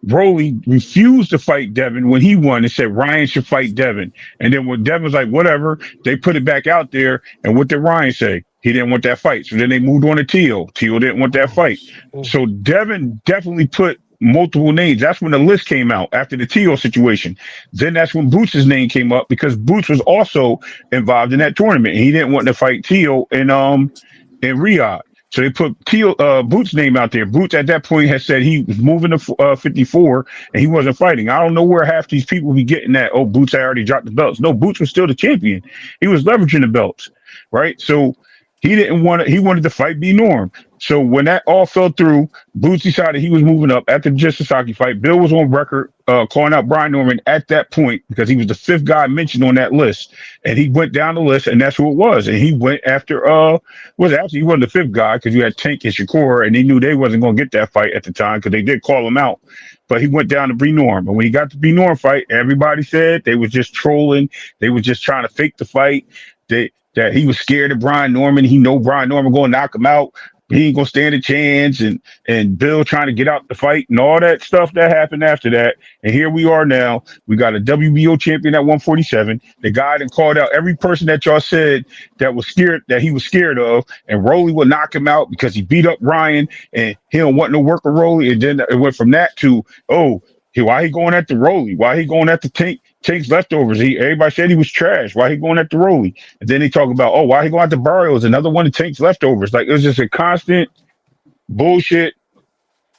Broly refused to fight Devin when he won and said Ryan should fight Devin. And then when Devin was like, whatever, they put it back out there. And what did Ryan say? He didn't want that fight. So then they moved on to Teal. Teal didn't want that fight. So Devin definitely put multiple names. That's when the list came out after the Teal situation. Then that's when Boots' name came up because Boots was also involved in that tournament. And he didn't want to fight Teal in Riyadh. So they put Boots' name out there. Boots at that point had said he was moving to 54 and he wasn't fighting. I don't know where half these people be getting that. Oh, Boots had already dropped the belts. No, Boots was still the champion. He was leveraging the belts, right? So he didn't want to. He wanted to fight B Norm. So when that all fell through, Boots decided he was moving up after the Just Sasaki fight. Bill was on record calling out Brian Norman at that point because he was the fifth guy mentioned on that list, and he went down the list, and that's who it was. And he went after was actually he wasn't the fifth guy because you had Tank and Shakur, and he knew they wasn't going to get that fight at the time because they did call him out. But he went down to B Norm, and when he got the B Norm fight, everybody said they was just trolling. They was just trying to fake the fight. That he was scared of Brian Norman. He know Brian Norman going to knock him out. He ain't gonna stand a chance, and Bill trying to get out the fight and all that stuff that happened after that. And here we are now. We got a WBO champion at 147. The guy that called out every person that y'all said that was scared that he was scared of, and Rolly would knock him out because he beat up Ryan and he don't want no work with Rolly. And then it went from that to why he going at the Rolly? Why he going at the Tank's leftovers? Everybody said he was trash. Why he going at the Rolly? And then they talk about, why he going at the Barrios? Another one of Tank's leftovers. Like, it was just a constant bullshit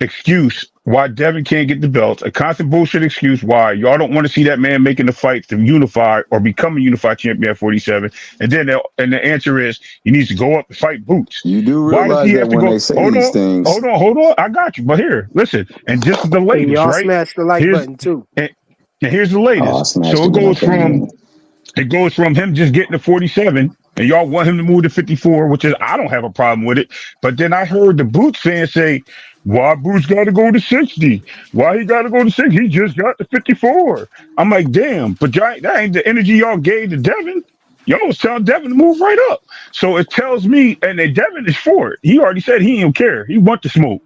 excuse why Devin can't get the belts. A constant bullshit excuse why y'all don't want to see that man making the fight to unify or become a unified champion at 47. And then the answer is he needs to go up and fight Boots. You do Why does realize he that have to when go? they say these things, Hold on. I got you. But here, listen. And this is the And latest, y'all right? smash the like button too. And here's the I latest. smashed So it when I came in. it goes from him just getting to 47, and y'all want him to move to 54, which is I don't have a problem with it. But then I heard the Boots fans say, "Why Boots got to go to 60? Why he got to go to 60? He just got to 54." I'm like, damn, but that ain't the energy y'all gave to Devin. Y'all was telling Devin to move right up. So it tells me, and then Devin is for it. He already said he didn't care. He want the smoke.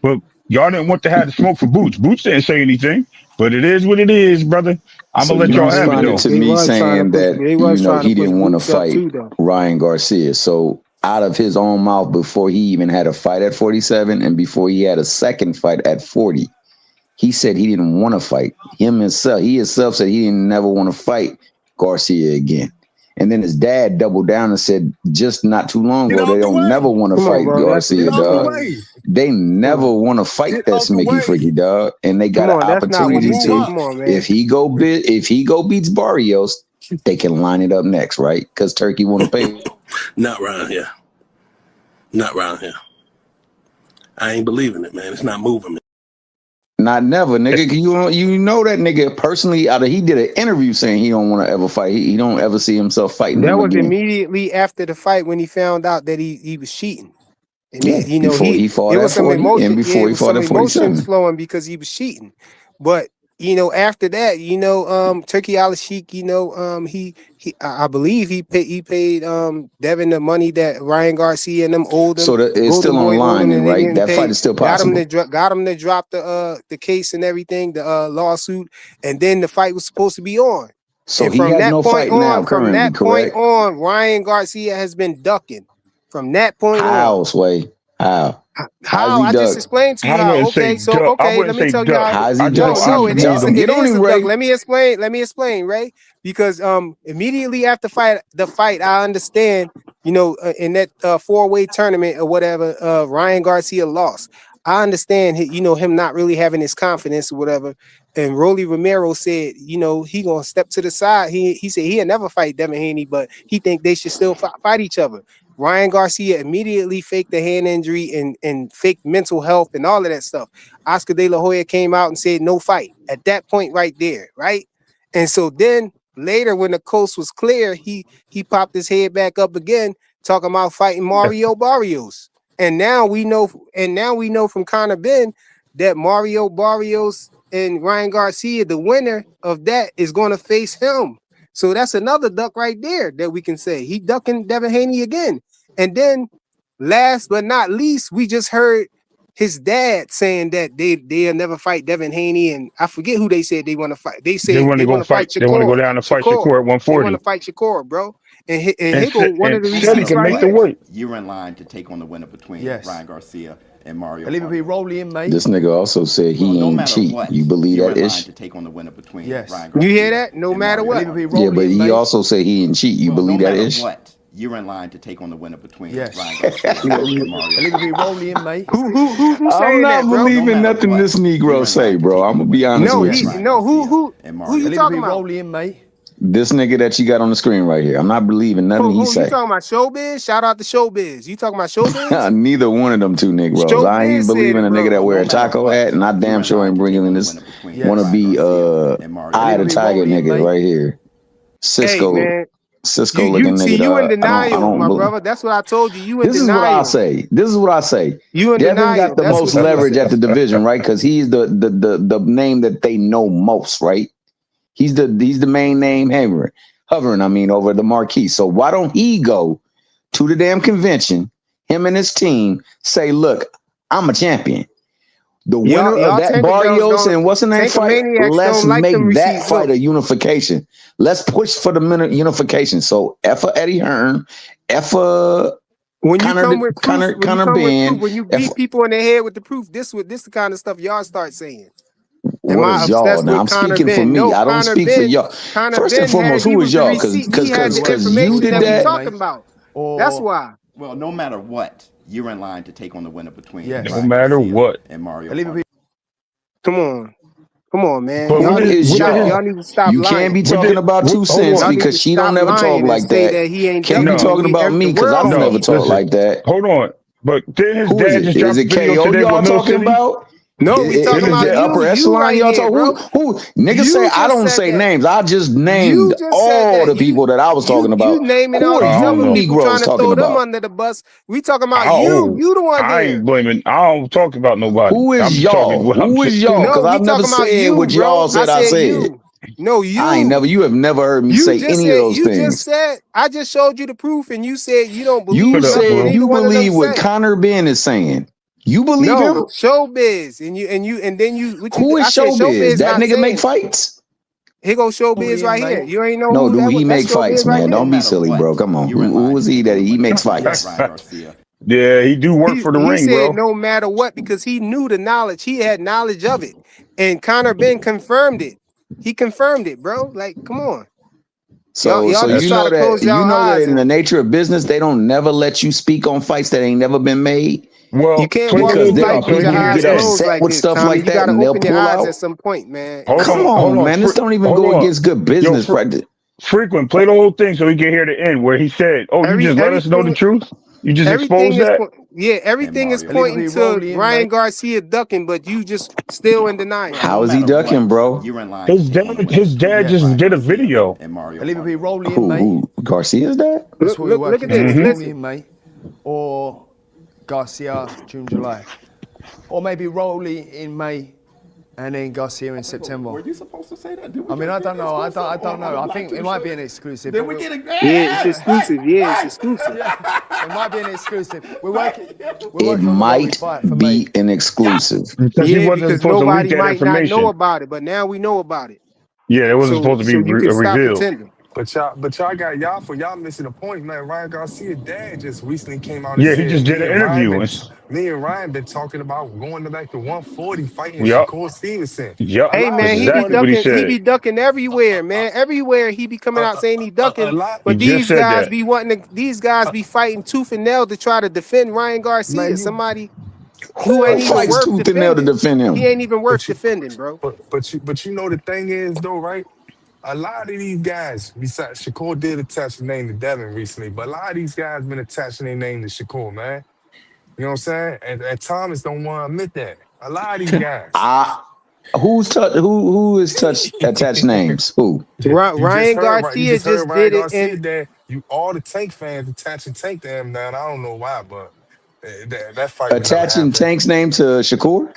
But y'all didn't want to have the smoke for Boots. Boots didn't say anything. But it is what it is, brother. I'm So gonna let you y'all They have it responded though. to they me was trying to saying push. that, They was trying to he push didn't want to Boots up fight too, though. Ryan Garcia. So out of his own mouth, before he even had a fight at 47 and before he had a second fight at 40, he said he didn't want to fight he himself said he didn't never want to fight Garcia again. And then his dad doubled down and said just not too long Get ago they out the don't never way. want to Come on, fight bro. Get Garcia, out the dog. way. They never want to fight Get that out the Smicky way. Fricky, dog. And they got Come an on. That's not Or what he opportunity move said. to, up. Come on, if man. he beats Barrios, they can line it up next, right? Because Turkey want to pay. Not around here. Not around here. I ain't believing it, man. It's not moving me. Not never, nigga. You know that nigga personally. He did an interview saying he don't want to ever fight. He don't ever see himself fighting That him was again. immediately after the fight when he found out that he was cheating. And Yeah, before he fought it at was some 40 and emotion. Yeah, before it he was fought some at emotions 47. flowing because he was cheating. But after that, Turkey Al Sheik, I believe he paid Devin the money that Ryan Garcia and them owed him. So it's Golden still Boy owed online, him, then, and they right? didn't That fight pay. is still Got him possible. to drop the case and everything, the lawsuit, and then the fight was supposed to be on. So And he has no fight now from currently, that point correct? on, Ryan Garcia has been ducking. From that point on. How, Sway? How? How's How? he I just duck? explained to you I how. wouldn't say Okay, so duck. I let wouldn't me say tell you duck. how. How's he I duck? just I No, just Tell I, them, get it on is him, a duck. Ray. Let me explain, Ray. Because immediately after the fight, I understand. In that 4-way tournament or whatever, Ryan Garcia lost. I understand, him not really having his confidence or whatever. And Rolly Romero said, he gonna step to the side. He said he'll never fight Devin Haney, but he think they should still fight each other. Ryan Garcia immediately faked the hand injury and faked mental health and all of that stuff. Oscar De La Hoya came out and said no fight at that point right there, right? And so then later when the coast was clear, he popped his head back up again, talking about fighting Mario Barrios. And now we know from Conor Ben that Mario Barrios and Ryan Garcia, the winner of that, is going to face him. So that's another duck right there that we can say. He ducking Devin Haney again. And then last but not least, we just heard his dad saying that they'll never fight Devin Haney. And I forget who they said they want to fight. They they said want they to go want to fight. fight They want to go Shakur. down and fight Shakur at They want to 140, fight Shakur, bro. And here go one of the and said he receipts can right make the here. weight. You're in line to take on the winner between Ryan Garcia and Mario. Leave it be rolling, mate. This nigga also said he No ain't matter cheat. what, You believe you're that in line ish? to take on the winner between Yes. Ryan You Garcia. hear that? No and matter Mario what. Leave it be Barrios. Yeah, but rolling, he mate. also said he ain't cheat. You No believe that matter ish? what, you're in line to take on the winner between Yes. Ryan Garcia and Mario. Leave it be rolling, mate. Who I'm saying not that, bro? No believing matter nothing what, this you're Negro in say, line to bro. take I'm on the gonna be winner honest No, between with you. Ryan Garcia who and you Mario. Leave it talking be about? rolling, mate. This nigga that you got on the screen right here. I'm not believing nothing he You say. talking about Showbiz? Shout out to Showbiz. You talking about Showbiz? Neither one of them two Negroes. Showbiz I ain't believing a nigga that wear a taco hat, and I damn sure ain't bringing in this wanna be eye of the tiger nigga right here. Cisco. Hey, man. Cisco looking nigga. You in denial, my believe. brother. That's what I told you. You in this denial. This is what I say. You in Devin denial. got the most leverage at the division, right? Because he's the name that they know most, right? He's the main name hovering, over the marquee. So why don't he go to the damn convention, him and his team, say, look, I'm a champion. The winner of that Barrios and what's the name fight, let's make that fight a unification. Let's push for the unification. So F Eddie Hearn, when you come with proof, Ben, when you beat people in the head with the proof, this the kind of stuff y'all start saying. What is y'all? Now I'm speaking for me. I don't speak for y'all. First and foremost, who is y'all? Because you did that. Talking about. That's why. Well, no matter what, you're in line to take on the winner between no matter what and Mario. Come on, man. Y'all need to stop you lying. can't be talking about 2 cents because she don't never talk like that. Can't be talking about me because I don't never talk like that. Hold on. But then his who dad just dropped a video today y'all with Mill talking City? about? No, we talking about upper echelon. right y'all here, talking who niggas say I don't say names. I just named all the people that I was talking about. You naming all these other people trying to throw them under the bus. We talking about you. You the one there. I ain't blaming. I don't talk about nobody. Who is y'all? Who is y'all? Because I've never said what y'all said. I said. No, you. I ain't never. You have never heard me say any of those things. You just said. I just showed you the proof, and you said you don't believe. You said you believe what Conor Ben is saying. You believe him? Showbiz, and then you. Who is Showbiz? That nigga make fights. Here go Showbiz right here. You ain't know. No, dude, he make fights, man. Don't be silly, bro. Come on. Who is he that he makes fights? Yeah, he do work for the ring, bro. He said no matter what because he knew the knowledge. He had knowledge of it, and Conor Ben confirmed it. He confirmed it, bro. Like, come on. So you know that in the nature of business, they don't never let you speak on fights that ain't never been made. Well, you can't because people get upset with stuff like that, and they'll pull out at some point, man. Come on, man. This don't even go against good business practice. Frequent, play the whole thing so we can hear the end where he said, "Oh, you just let us know the truth. You just expose that." Everything is pointing to Ryan Garcia ducking, but you just still in denial. How is he ducking, bro? His dad just did a video. Who Garcia's dad? Look at this. Listen, mate. Or Garcia June, July, or maybe Rowley in May, and then Garcia in September. Were you supposed to say that? I mean, I don't know. I don't know. I think it might be an exclusive. Then we're getting. Yeah, it's exclusive. Yeah, it's exclusive. It might be an exclusive. We're working. It might be an exclusive. Because nobody might not know about it, but now we know about it. Yeah, it wasn't supposed to be revealed. But y'all got y'all missing the point, man. Ryan Garcia's dad just recently came out and said, he just did an interview. Me and Ryan been talking about going to like the 140 fighting Shakur Stevenson. Hey man, he be ducking everywhere, man. Everywhere he be coming out saying he ducking. But these guys be fighting tooth and nail to try to defend Ryan Garcia. Somebody who ain't even worth tooth and nail to defend him. He ain't even worth defending, bro. But you know the thing is though, right? A lot of these guys, besides Shakur did attach the name to Devin recently, but a lot of these guys been attaching their name to Shakur, man. You know what I'm saying? And Thomas don't want to admit that. A lot of these guys. Who is attached names? Who? Ryan Garcia just did it. And all the Tank fans attaching Tank to him now. I don't know why, but that fight. Attaching Tank's name to Shakur?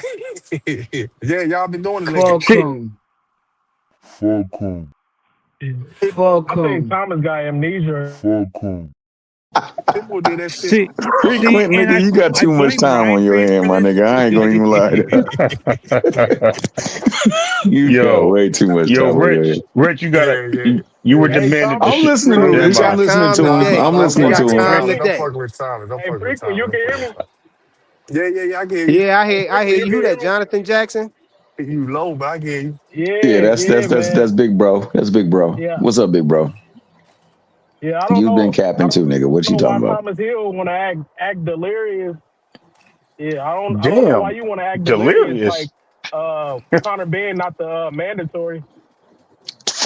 Yeah, y'all been doing it. Fuck him. I think Thomas got amnesia. Fuck him. People did that shit. Frequent nigga, you got too much time on your hand, my nigga. I ain't gonna even lie to you. You got way too much time. Rich, you gotta. You were demanding. I'm listening to Rich. I'm listening to him. I'm listening to him. Don't fuck with Thomas. Don't fuck with Thomas. You can hear me? Yeah, I can hear you. Yeah, I hear you. Who that? Jonathan Jackson? You low, but I get you. Yeah, that's big bro. That's big bro. Yeah. What's up, big bro? Yeah, I don't know. You've been capping too, nigga. What you talking about? Thomas Hill want to act delirious. Yeah, I don't know why you want to act delirious. Like Conor Ben, not the mandatory.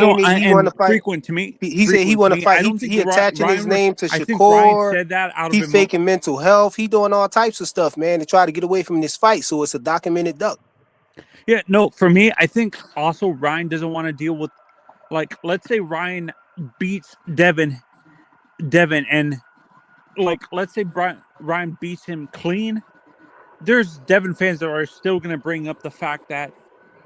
saying that he want to fight. Frequent to me. He said he want to fight. I don't think He attaching his Ryan, name to I think Ryan Shakur. said that out of He him. faking mental health. He doing all types of stuff, man, to try to get away from this fight. So it's a documented duck. Yeah, no, for me, I think also Ryan doesn't want to deal with, like, let's say Ryan beats Devin, and like, let's say Ryan beats him clean. There's Devin fans that are still going to bring up the fact that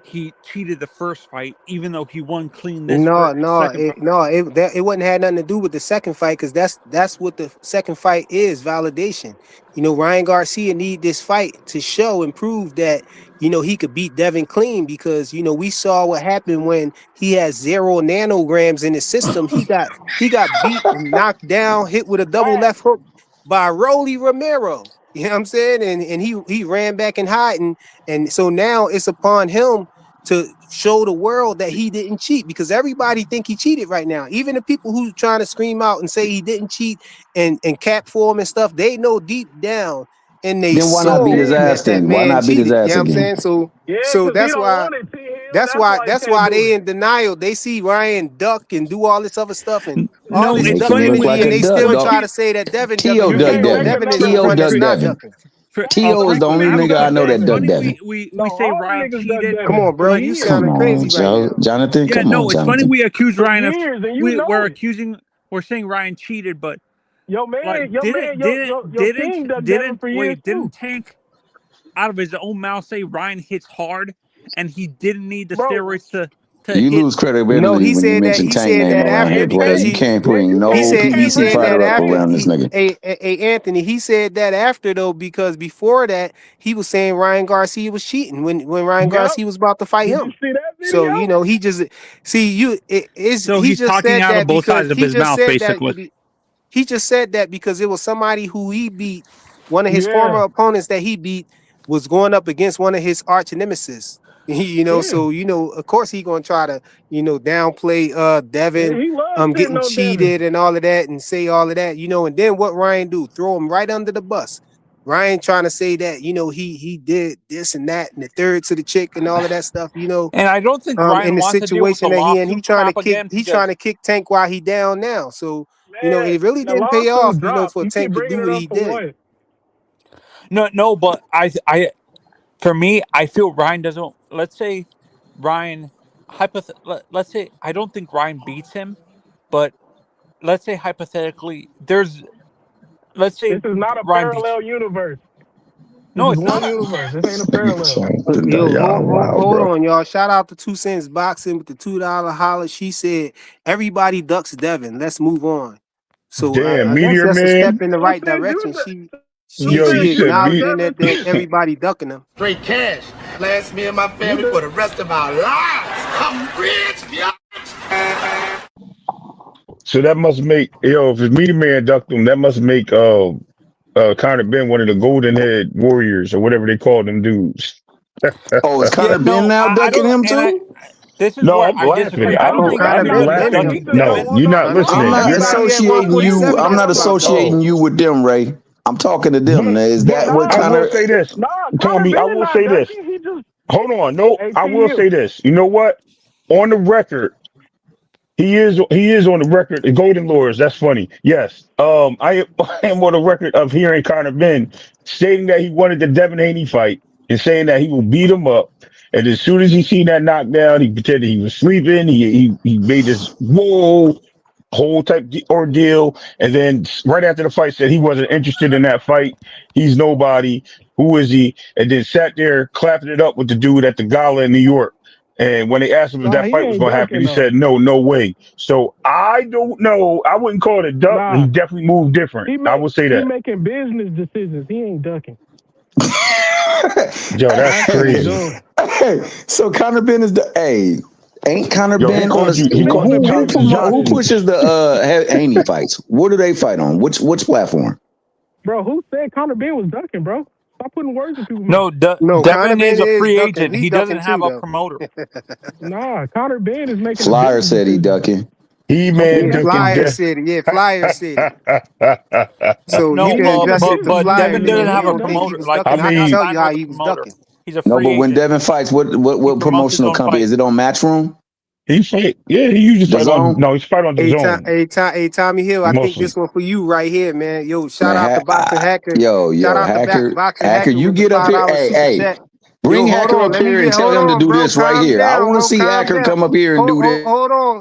he cheated the first fight, even though he won clean this second fight. It wouldn't have nothing to do with the second fight because that's what the second fight is, validation. Ryan Garcia need this fight to show and prove that he could beat Devin clean because we saw what happened when he had 0 nanograms in his system. He got beat and knocked down, hit with a double left hook by Rolly Romero. You know what I'm saying? And he ran back and hiding, and so now it's upon him to show the world that he didn't cheat because everybody think he cheated right now. Even the people who trying to scream out and say he didn't cheat and cap for him and stuff, they know deep down in they Then why not beat soul his ass that then? Why man not beat his cheated. You ass know what I'm again? saying? Yeah, So because he that's don't why want it to him. that's he why can't do they it. in denial. They see Ryan duck and do all this other stuff and all No, this it's Make him duck funny look we like energy, a and they duck. still no try to say that Devin ducking, T.O. You even duck can't though make Devin. Devin is another the T.O. one duck that's country. not Devin. ducking. T.O. is the only I'm nigga I know that it's duck funny Devin. we No, say all them Ryan niggas duck cheated. Come Devin. on, bro, For Like, you years. Come sounding crazy on, right now. Jonathan. yeah, Come no, on, it's funny Jonathan. we accuse For Ryan of years, and you know it. we're saying Ryan cheated, but Your like man, your man, your king duck Devin for years too. didn't Tank out of his own mouth say Ryan hits hard and he didn't need the Bro, steroids to You hit. lose No, credibility he when you said that. mention He Tank said name that around after here, player. because You he can't yeah, bring you no can't PBC bring said fighter that up after around this in. nigga. Anthony, he said that after though because before that he was saying Ryan Garcia was cheating when Ryan Yep. Garcia was about to fight Did you him. see that So video? he just see you it is So he he's just talking said out of that both because sides of his mouth, basically. he just said that because it was somebody who he beat, one of his Yeah, former opponents that he beat was going up against one of his arch nemesis. yeah. So of course he gonna try to downplay Yeah, Devin he loves shitting getting on Devin. cheated and all of that and say all of that, and then what Ryan do? Throw him right under the bus. Ryan trying to say that he did this and that and the third to the chick and all of that stuff, And I don't think in Ryan the wants to deal with the situation that he lawsuit trying to crap kick again because Tank while he down now. So Man, it really the didn't pay off, lawsuit dropped. for You keep Tank to bringing do it what up he for did. what? no, but I for me, I feel Ryan doesn't. Let's say Ryan, let's say I don't think Ryan beats him, but let's say hypothetically, let's say This is not a Ryan beats. parallel universe. This No, is it's one not. universe. This ain't a parallel. Yo, Y'all wild, hold bro. on, y'all. Shout out to 2 Cents Boxing with the $2 holler. She said everybody ducks Devin. Let's move on. So Damn, I guess Meteor that's a step Man. in the Who right said you direction. the Yo, you She said meet. acknowledging Devin that too? everybody ducking him. Straight cash. Last me and my You family the for the rest of our lives. I'm rich, bitch. So that must make if it's Meteor Man ducked him, that must make Conor Ben one of the golden head warriors or whatever they call them dudes. Oh, is Yeah, Conor Ben no, now I ducking don't, him and too? this is No, where I'm I laughing. disagree. I I don't Oh, don't. think Conor I'm anybody's Ben laughing. ducking him. No, Devin. you're not Conor I'm listening. not You're not. everybody at associating you. 147 I'm not talking about ducking associating him. Oh, you with them, Ray. I'm talking to them. but Is but that what I will Conor? say this, Nah, Connor Tommy. I Ben will not say this. ducking. He just Hold on. No, I will ATU. say this. You know what? On the record, he is on the record. The Golden Lords. That's funny. Yes. I am on the record of hearing Conor Ben stating that he wanted the Devin Haney fight and saying that he will beat him up. And as soon as he seen that knockdown, he pretended he was sleeping. He made this whole type ordeal, and then right after the fight said he wasn't interested in that fight. He's nobody. Who is he? And then sat there clapping it up with the dude at the gala in New York. And when they asked him if Nah, that he fight was ain't going to happen, ducking he though. said, no, no way. So I don't know. I wouldn't call it a duck, but he Nah, definitely moved different. I will say he that. making business decisions. He ain't ducking. Yo, that's That's what he crazy. doing. Hey, so Conor Ben is the Ain't Conor Yo, he Ben on called the you. He He called making you the Thomas business who Johnson. decisions. pushes the Haney fights? What do they fight on? Which platform? Bro, who said Connor Ben was ducking, bro? Stop putting words in people's mouth. No, No, Conor Devin Ben is a is free ducking. agent. He He doesn't ducking have too, a though. promoter. Nah, Connor Ben is making the Flyer business said he decisions. ducking. He Okay, man Yeah, that's ducking Flyer fine. death. City. Yeah, Flyer City. So you No, He can making a address it to business but Flyer Devin decision City. doesn't though. He He have a ain't don't think he promoter. ducking. was Like I ducking. he's I could not mean, tell you signed how with a he was promoter. ducking. He's a No, but free when agent. Devin fights, what He promotes his promotional own company is fights. it on Matchroom? he fight. Yeah, he usually The fight on. Zone? No, he's fight on the zone Hey, Tommy Hill, I think this mostly. one for you right here, man. Yo, shout Man, out to Boxing Hacker. Shout yo, out to hacker, Boxing hacker, Hacker you with the get up here. $5 super Hey, chat. Bring hold Hacker on. up Let me here and get. tell Hold him to on, do bro. this right Calm here. I down, want to bro. see Calm Hacker down. come up here and do that.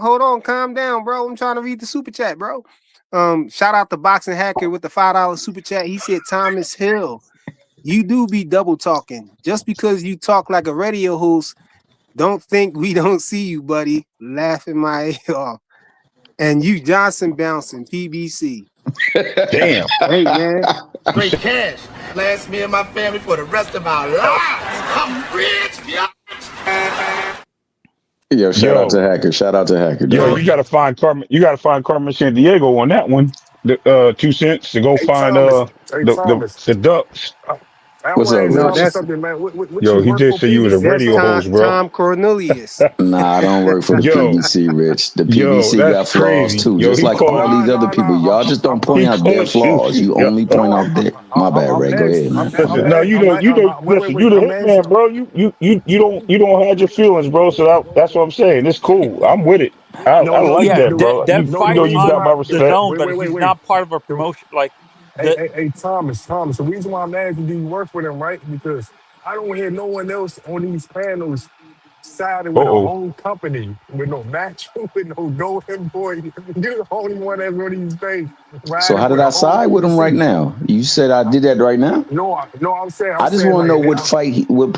Hold on. Calm down, bro. I'm trying to read the super chat, bro. Shout out to Boxing Hacker with the $5 super chat. He said, Thomas Hill, you do be double talking. Just because you talk like a radio host, don't think we don't see you, buddy. Laughing my ear off. And you Johnson bouncing PBC. Damn. Hey, man. Straight cash. Last me and my family for the rest of our lives. I'm rich, yo. Yo, shout out to Yo, Hacker. Shout out to Hacker, yo, dog. you gotta find Carmen. You gotta find Carmen San Diego on that one. The 2 cents to go Hey find Thomas. Hey Thomas. the ducks. I What's want to up, ask No, Thomas Rich? that's something, man. What Yo, you he work did for say you was a PBC? that's radio host, bro. Tom Cornelius. Nah, I don't work for the Yo, PBC, Rich. The yo, PBC that's got flaws crazy. too, Yo, just he like all called these other people. Y'all just don't point he out their called you. flaws. You Yo, only point out their. My bad, I'm Ray. Go ex. ahead, man. listen, no, listen, you the I'm asking. hitman, bro. You don't hide your feelings, bro. So that's what I'm saying. It's cool. I'm with it. I No, like Yeah, that, bro. Dev the You fights reason got on my why. the respect. zone, but he's Wait. not part of a promotion. Like the Hey, Thomas. The reason why I'm asking, do you work for them, right? Because I don't hear no one else on these panels siding with a Uh-oh. whole company with no match, with no golden boy. You're the only one that's on these things So riding how for did the I whole side with him right PBC. now? You said I did that right now. No, I'm I just saying want to like, know what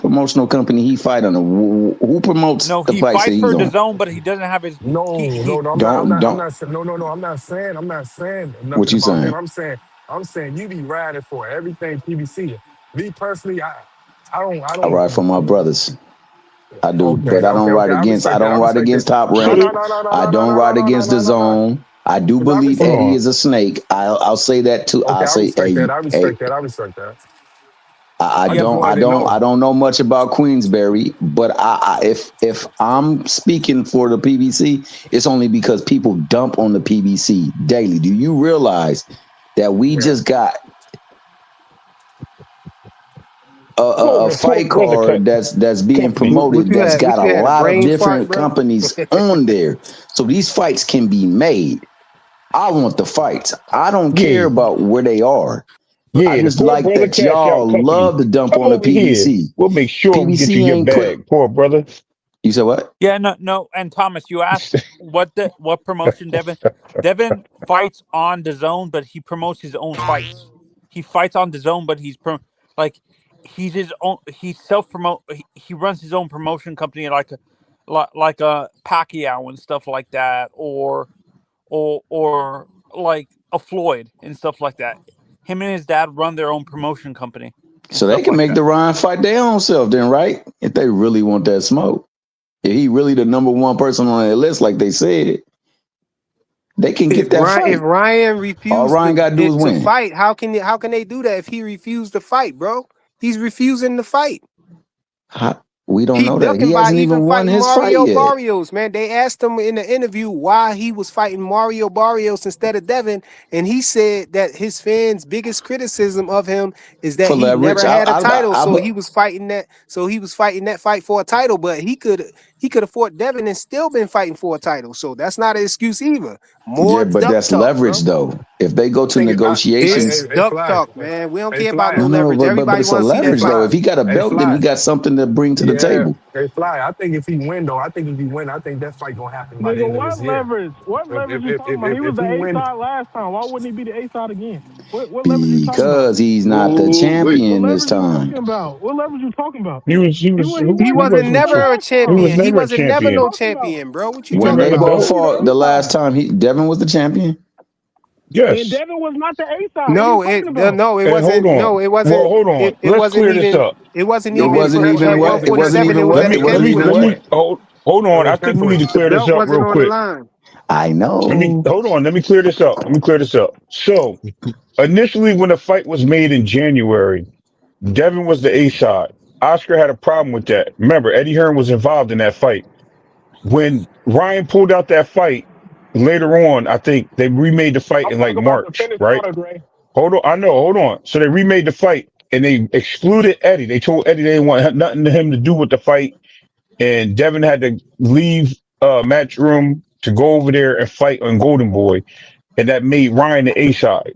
promotional company he fight under. Who promotes no, the he fights that fights he's for the on? zone, but he doesn't have his. He No, I'm Don't. not, no, I'm not saying What nothing you about them. saying? I'm saying you be riding for everything PBC. Me personally, I I don't, ride for my brothers. I do, okay, but I don't ride I against. I respect that. I don't ride respect that. against Top No, So Rank. no, the no, no, no, I no, no, don't no, no, ride no, no, against no, the no, no. zone. I do Because I believe hold respect, Eddie on. is a snake. I'll say that too. okay, I'll I say, respect that. hey, I hey, respect that. I respect that. I I yeah, just don't, I wanted to don't, know. I don't know much about Queensberry, but if I'm speaking for the PBC, it's only because people dump on the PBC daily. Do you realize that we Yeah. just got Come on, a man. Poor fight brother card that's being company. What promoted you that's had? got What a you had? A lot of brain fart, different bro? companies on there, so these fights can be made. I want the fights. I don't care Yeah, about where they are. I the just poor like brother that cash out y'all company. love to dump Come on the over here. PBC. We'll make sure we get you PBC your ain't put. bag, poor brother. You said what? yeah, no. And Thomas, you asked what promotion Devin fights on the zone, but he promotes his own fights. He fights on the zone, but like he's his own. He self promote. He runs his own promotion company, like a Pacquiao and stuff like that, or like a Floyd and stuff like that. Him and his dad run their own promotion company and So they stuff can like make that. the Ryan fight their own self then, right? If they really want that smoke. If he really the number one person on their list, like they said, they can If get that Ryan fight. All refused Ryan got to do is to win. fight, how can they do that if he refused to fight, bro? He's refusing to fight. We don't He know that. ducking He by hasn't even even won fighting his fight Mario yet. Barrios, man. They asked him in the interview why he was fighting Mario Barrios instead of Devin, and he said that his fans' biggest criticism of him is that For he leverage, never had a title, so he was fighting that. So he was fighting that fight for a title, but he could have fought Devin and still been fighting for a title. So that's not an excuse either. yeah, More but duck that's talk, leverage bro. though. If they go I to think It's negotiations, hey, duck Fly, talk, man. We don't hey, care about Fly, no no, leverage. but Everybody it's a want to see that hey, leverage though. fight. Fly, If he got a hey, belt, then he Fly. got something to bring to the Yeah, table. hey, Fly. I think if he win though, I think if he win, I think that fight gonna happen by the Nigga, end of this what year. leverage? What leverage you talking about? He was If the he A win, side last time. Why wouldn't he be the A side again? What leverage you talking about? Because he's not the Ooh, wait. What champion this leverage you time. talking about? What leverage you talking about? He He wasn't wasn't the champ never a last He time. was champion. He never a wasn't never What you no champion. talking about? champion, bro. What you He When never talking had they a about? both belt. He the fought A the last side. time, Devin was the champion. And Yes. Devin was not the A side. What are you No, talking about? it And hold wasn't. on. No, it Well, wasn't. hold on. It Let's wasn't clear this even. up. It wasn't It no, even wasn't for even hey, what? It wasn't hey, 147. even It was what? at hey, the It wasn't hey, Kendrick even Let Featherweight. me what? hold on. I think we need Kendrick. to The clear this belt up wasn't real on the quick. line. I Let me know. hold on. Let me clear this up. So initially, when the fight was made in January, Devin was the A side. Oscar had a problem with that. Remember, Eddie Hearn was involved in that fight. When Ryan pulled out that fight later on, I think they remade the fight I'm in like talking about the March, finished right? product, Ray. Hold on. I know. Hold on. So they remade the fight and they excluded Eddie. They told Eddie they didn't want nothing to him to do with the fight. And Devin had to leave match room to go over there and fight on Golden Boy. And that made Ryan the A side.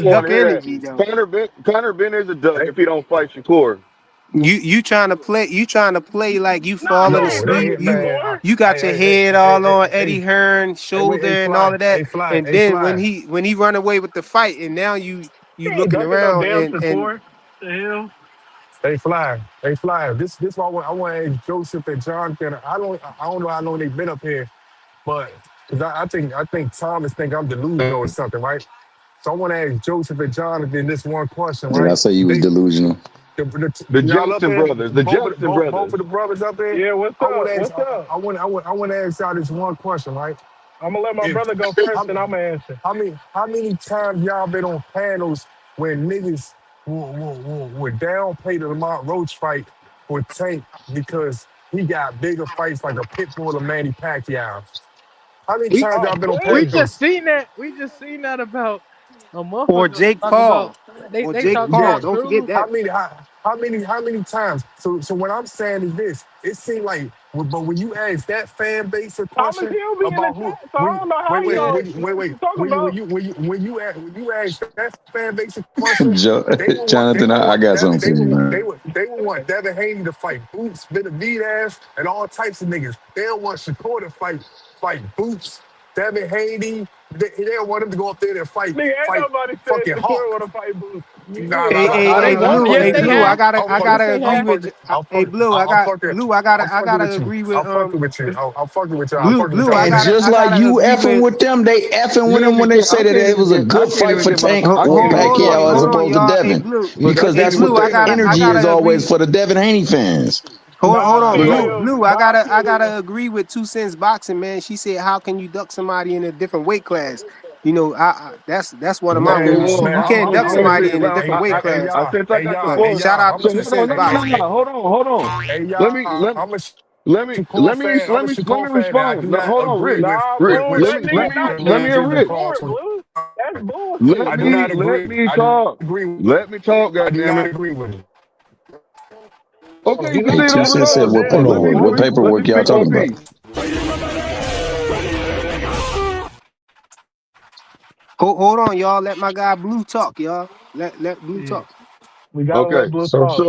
that's want duck to hear energy though. that. Connor Ben is a duck They, if he don't fight Shakur. You trying to play like you Nah, he falling no, ain't they asleep. ducking hit the You man. score. you got your head all on Eddie Hey, Hearn hey, wait, shoulder and all of that, and hey, then when fly. he run away with the fight, and now He you ain't looking ducking no around damn and Shakur. The hell? Hey, fly. This why I want to ask Joseph and Jonathan. I don't know how long they've been up here, but because I think Thomas think I'm delusional or something, right? So I want to ask Joseph and Jonathan this one question, Did I right? say you was delusional? The Y'all up Jackson here? brothers. The Jackson Both brothers. of the brothers up there. Yeah, what's I up? want to ask. What's up? I want to ask y'all this one question, right? I'm gonna let my If brother go first, how, then I'm gonna answer. how many times y'all been on panels where niggas would downplay the Lamont Roach fight for Tank because he got bigger fights like a Pitbull or Manny Pacquiao? How many We times y'all been on we What? just panels? seen that. We just seen that about a month Or ago. Jake Talk about Paul. they Or they Jake talking Paul. Yeah. about Don't forget Drew. that. How many times? So what I'm saying is this: it seemed like, but when you ask that fan base a Thomas, question he'll be in the about who, chat, so I don't know how he wait, gonna know what you talking about. when you ask that fan base a question, they Jonathan, would I want got Devin, something for you, man. they would want Devin Haney to fight Boots, Benavidez, and all types of niggas. They don't want Shakur to fight Boots, Devin Haney. They don't want him to go up there and Nigga, ain't fight nobody said fucking Shakur Hawk. wanna fight Boots. Nah, Hey, nah, hey, nah, No, nah, they hey, nah, want. nah. Blue, Yes, hey, they Blue. I have. gotta, I'm I fucking, Yes, gotta they agree I'm have. with. fucking, I'm Hey, fucking, Blue, I'm fucking, Blue. I'm I fucking gotta with you. agree with I'm fucking with you. I'm fucking with y'all. I'm Blue, fucking with Blue. y'all. I And But gotta, just I like gotta you agree effing with. with them, they effing with Yeah, them when you they can't. say I that can't it was a even. I good can't fight even for get my. Tank I or can't even Hold get my on, Pacquiao as hold point. on, opposed to y'all. Hey, Devin, Blue. Look, I because Hey, can't that's even what Blue. the say nothing. I energy is gotta always agree. for the Devin Haney fans. Hold Nah, on, Look, Blue. Lil. Blue. Nah, I Lil. gotta agree with 2 Cents Boxing, man. She said, "How can you duck somebody in a different weight class?" You know, that's one of my okay, rules. man, well, You man, can't duck I'm somebody honestly, in a well, hey, different weight hey, class. since I got the hey, floor, Shout y'all. out I'm to so Two hold on, Cents no, no, no, Boxing. no, hold on. hey, Let y'all. me, let me, I'm a let Shakur me, fan. I'm let a me, let Shakur me fan, and I respond. do No, not hold on, agree Rick, with Nah, Rick, Blue, with that nigga not let me Shakur's hear ducking Rick. Shakur, intercourse. Blue. That's bullshit, I do Blue. not Let agree. me talk. Agree. Let me talk, I do not goddammit. agree with it. Okay, you can Hey, say it Two over Cents and said, over. "What Then Hold on, let me paperwork? hold What on. let me paperwork y'all speak my talking about?" piece. Hold on, y'all. Let my guy Blue talk, y'all. Let Blue Yeah, talk. we gotta Okay, let Blue So talk.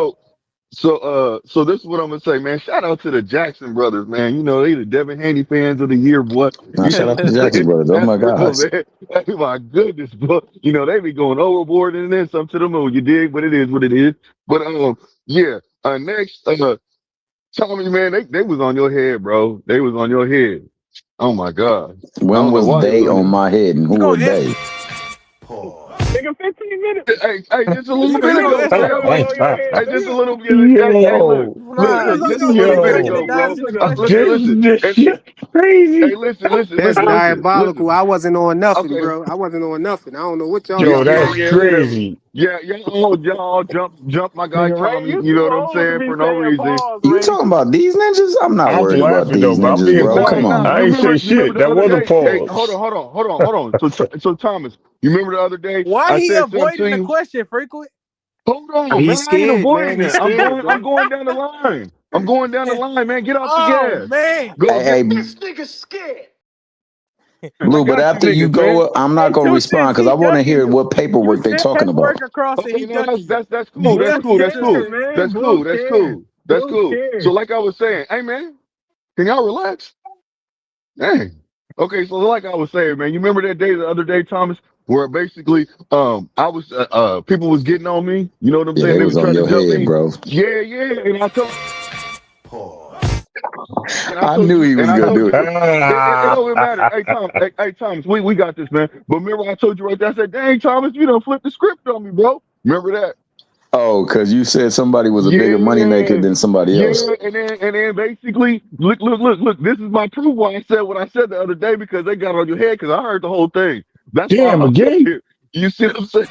so this is what I'm gonna say, man. Shout out to the Jackson brothers, man. You know they the Devin Haney fans of the year, boy. Now, You shout know out to what the I'm Jackson saying? brothers. Oh That's my real, gosh. man. Hey, my goodness, boy. You know they be going overboard and then some to the moon. You dig? But it is what it is. But yeah. Next, Tommy, man, they was on your head, bro. They was on your head. Oh my God. I When don't know was why they was they on on your. my head, and You who are gonna answer? they? Nigga, 15 minutes. Hey, just a little 15 bit You gonna ago, minutes answer ago, that they fam. was hey, on question? your hey, head, Hey, just a nigga. little bit. Hey, look, yo, look, It look, was like just a a little bit 15 yo, ago, minute to bro. answer the Listen, question. this and shit crazy. hey, That's listen. diabolical. I wasn't on nothing, Okay, bro. I wasn't on nothing. I don't know what y'all Yo, talking yeah, about. that's yeah, whatever. crazy. Yeah, y'all jump my guy Nigga, Ray, Tommy. you You know too what I'm old to saying be for no saying reason. pause, You Ray. talking about these ninjas? I'm not I'm worried about laughing though, these but I'm ninjas, being bro. Come quiet. on. I ain't say You remember shit. the That other was a day? Hey, pause. hold on. So Thomas, you remember the other day Why I he said something to avoiding the you? question frequent? Hold on, He's man. I ain't scared, man. avoiding He's it. scared, I'm bro. going down the line. I'm going down the line, man. Get off the Oh gas. man. Go Hey, get. hey, This nigga scared. I Blue, but got you after you niggas, man. go, I'm not Hey, gonna two respond cents, because he I want to ducking hear you. what You paperwork they sent talking about. paperwork across and Okay, he no, ducking you. that's cool. You That's Blue ducking cool. your That's two scared, cool. cents. man. That's Blue cool. That's scared. cool. That's Blue cool. So scared. like I was saying, hey man, can y'all relax? Dang. Okay, so like I was saying, man, you remember that day the other day, Thomas, where basically I was people was getting on me. You know what I'm Yeah, saying? they They was was on trying to your jump head, me. bro. Yeah. I knew he And was I gonna told do you, it. it don't even matter. Hey Thomas, we got this, man. But remember I told you right there, I said, dang, Thomas, you done flipped the script on me, bro. Remember that? Oh, because you said somebody was a bigger moneymaker Yeah, than somebody else. and then basically, look. This is my proof why I said what I said the other day because they got on your head because I heard the whole thing. That's why Damn, I'm again? saying. You see what I'm saying,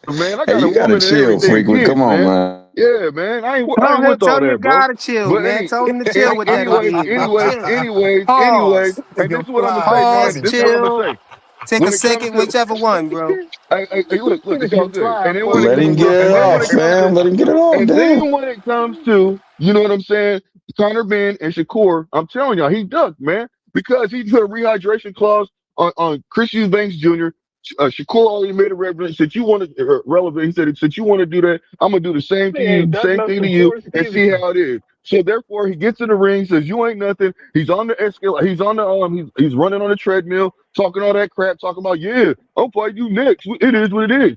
man? I Hey, got a you gotta woman and chill, everything, frequent. kids, Come on, man. man. Yeah, man. I ain't Tell him, with all tell your that, bro. guy to chill, But man. Tell him to chill with that anyways, again, bro. Chill. anyways, Pause. and this Nigga is what I'm gonna say, fly. man. Pause. This is what I'm gonna Chill. say. Take a When it comes second, to whichever one, bro. look, it's all Nigga good. fly And then when it Let funny him as get it and then when off, it comes to fam. Let him get it off. And Damn. then when it comes to, you know what I'm saying, Connor Ben and Shakur, I'm telling y'all, he ducked, man, because he put a rehydration clause on Chris Eubanks Jr. Shakur already made a reference that you want to relevant. He said, since you want to do that, I'm gonna do the same to Nigga ain't you, duck same no thing to you, Shakur and see Stevenson. how it is. So therefore, he gets in the ring, says you ain't nothing. He's on the escalator. He's on the he's running on the treadmill, talking all that crap, talking about yeah, I'll fight you next. It is what it is.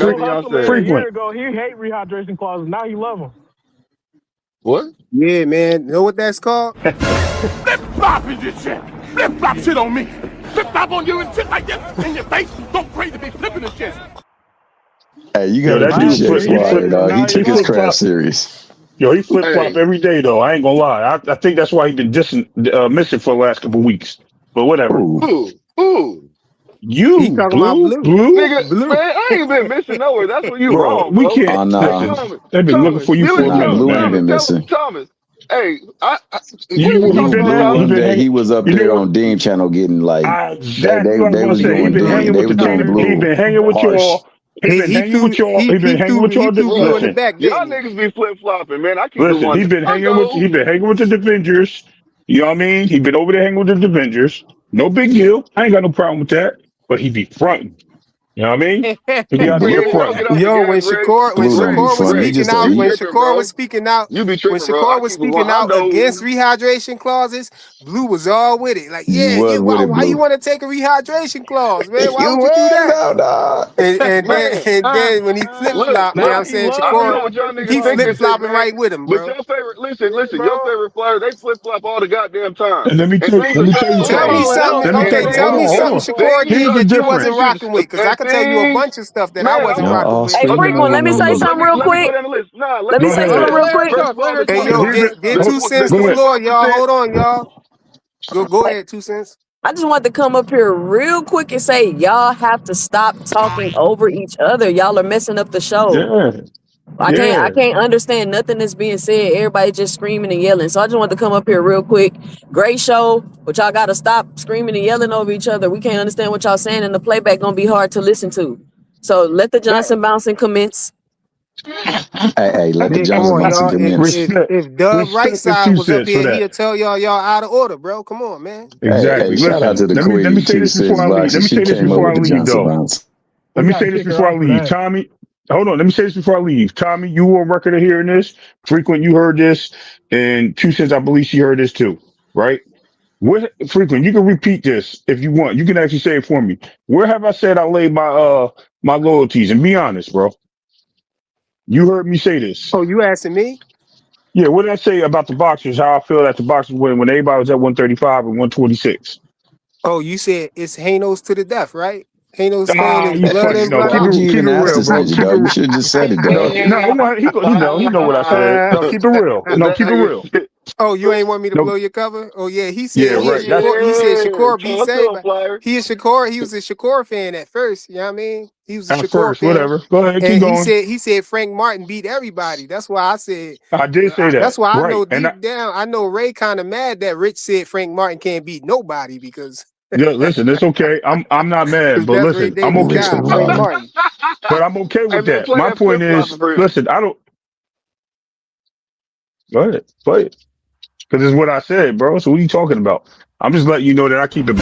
Nothing y'all Hustle Man a said. year frequent. ago, he hate rehydration clauses. Now he love them. What? Yeah, man. Know what that's called? Flip-flop is this shit. Flip-flop shit on me. Flip-flop on you and shit like this in your face. Don't crazy be flipping the shit. Hey, you Yo, gotta that I dude appreciate agree. He flip Flyer, hated it. dog. He Now he took he his love flip them. craft flop. serious. Yo, he flip flop Hey, every day though. I ain't gonna lie. I think that's why he been missing for the last couple weeks. But whatever. Ooh. who? He You, talking about blue, blue. blue, Nigga, Blue. man, I ain't been missing nowhere. That's where you bro. wrong, We bro. can't Oh Hey, nah. listen. Thomas, They've been looking Thomas, for you you for a listen, Nah, minute, Thomas, Blue ain't man. been missing. Thomas. Hey, You what know are you what he talking been about, at? Blue He Tyler? one been day hanging. he was up You know there what? on Dean Channel getting like Exactly what I'm they gonna was say. He doing been Dean. hanging They with the was doing Tanner. He Blue been hanging with harsh. y'all. He been hanging with y'all. He been hanging with y'all. Blue in the Bruh, Listen, back, y'all didn't he? niggas be flip flopping, man. I keep it listen. He been hanging with. He been hanging with the Avengers. You know what I mean? He been over there hanging with the Avengers. No big deal. I ain't got no problem with that. But he be fronting. You know what I mean? He be out there Yeah, he don't fronting. get off the Yo, when gas, Ray. Blue don't be Shakur was fronting. He Ray, speaking just out, you he when tripping, Shakur was bro. speaking out, You be when tripping, bro. Shakur I was keep it speaking one. I out know. against rehydration clauses, Blue was all with it. Like, you yeah, was with it, why you Blue. want to take a rehydration clause, man? Why You would you do was that? out, dog. And then when he flip Look, flopped, you know what look. I'm He saying? I don't was. know Shakur, what y'all he niggas think flip and shit, flopping man. right with him, But bro. your favorite, listen, Yeah, listen. Your bro. favorite flyers, they flip flop all the goddamn time. And let me And tell. things Let are me tell you changing, Tell something. me No, it something. don't Let me go tell. Okay, that tell Hold me on. way. Hold something on. Shakur things Here's did the are that you wasn't difference. rocking with, because I and can tell you a things. bunch of stuff that I Man, wasn't okay. rocking Y'all with. Okay, screaming hold on on, one hold on. another. Let me go down the list. Nah, let me Go go down ahead. the list. Let her First talk. of Let all, her the Hey, talk. yo, 25, get the, two tw- the cents Go the ahead. floor, y'all. 25%. Hold on, y'all. Go Hey, ahead, 2 cents. I just wanted to come up here real quick and say y'all have to stop talking over each other. Y'all are messing up the show. Yeah. I Yeah. can't understand nothing that's being said. Everybody just screaming and yelling. So I just wanted to come up here real quick. Great show, but y'all gotta stop screaming and yelling over each other. We can't understand what y'all saying, and the playback gonna be hard to listen to. So let the That, Johnson bouncing commence. Hey, let the Yeah, come Johnson on, Johnson y'all. commence. respect. If Dub Right Respect the Side two was up cents for here, that. he'll tell y'all out of order, bro. Come on, man. Hey, Exactly. shout out Listen. to the Let me Queen say two this before cents I leave. Let boxer. me She say this came up before I with the leave, Johnson though. bounce. Let We me gotta say this kick her before I out for leave. that. Tommy, hold on. Let me say this before I leave. Tommy, you were on record of hearing this. Frequent, you heard this. And Two Cents, I believe she heard this too. Right? What Frequent, you can repeat this if you want. You can actually say it for me. Where have I said I laid my loyalties? And be honest, bro. You heard me say this. Oh, you asking me? Yeah, what did I say about the boxers? How I feel that the boxers when everybody was at 135 and 126. Oh, you said it's Hanos to the death, right? Hanos staying Ah, is you blood funny. and No, blood Why keep out. would you it even ask real, this bro. nigga, Keep dog? You it should have just said it, dog. no, he want he know what I said. No, keep it real. No, That keep it nigga real. shit. Oh, you ain't want me to No, blow your cover? Oh yeah, yeah, right. That's He said Yeah, Shakur beat talk to him, Saban. flyer. He was a Shakur fan at first, you know what I mean? He was a at Shakur first, fan. whatever. Go ahead, keep And going. he said Frank Martin beat everybody. That's why I said I did say that's that. why I Right. know deep down, I know Ray kind of mad that Rich said Frank Martin can't beat nobody because Yeah, listen, it's okay. I'm not mad, but that's Ray listen, I'm Davis okay. Rich the guy, Frank Bron. Martin. But I'm okay Hey with man, that. play My that point flip flopping is, for him. listen, I don't go ahead, play it. Because it's what I said, bro. So what are you talking about? I'm just letting you know that I keep it.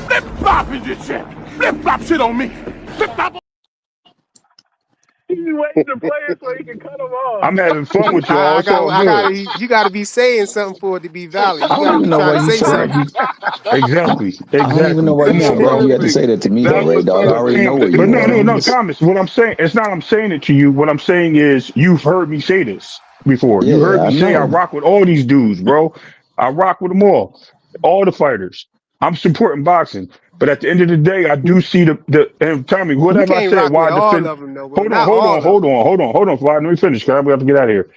Flip flopping this shit. Flip flop shit on me. Flip flop. He be waiting to play it so he can cut him off. I'm having fun with y'all. It's all I got good. you got to be saying something for it to be valid. I You got don't to even be know trying why to you say said. something. Exactly. Exactly. I don't even know Exactly. why That you Come on, was why bro. you had to say perfect. that to me though, That Ray was dog. I But already perfect. know where but you no, at no, on no, this. Thomas. What I'm saying, it's not I'm saying it to you. What I'm saying is you've heard me say this before. You heard Yeah, I me say I know. rock with all these dudes, bro. I rock with them all the fighters. I'm supporting boxing. But at the end of the day, I do see the and Tommy, what You have I can't said? rock Why with I all defend of them though, bro. hold on, Not hold all on, of hold them. on, hold on, hold on, Fly. Let me finish, cause we have to get out of here.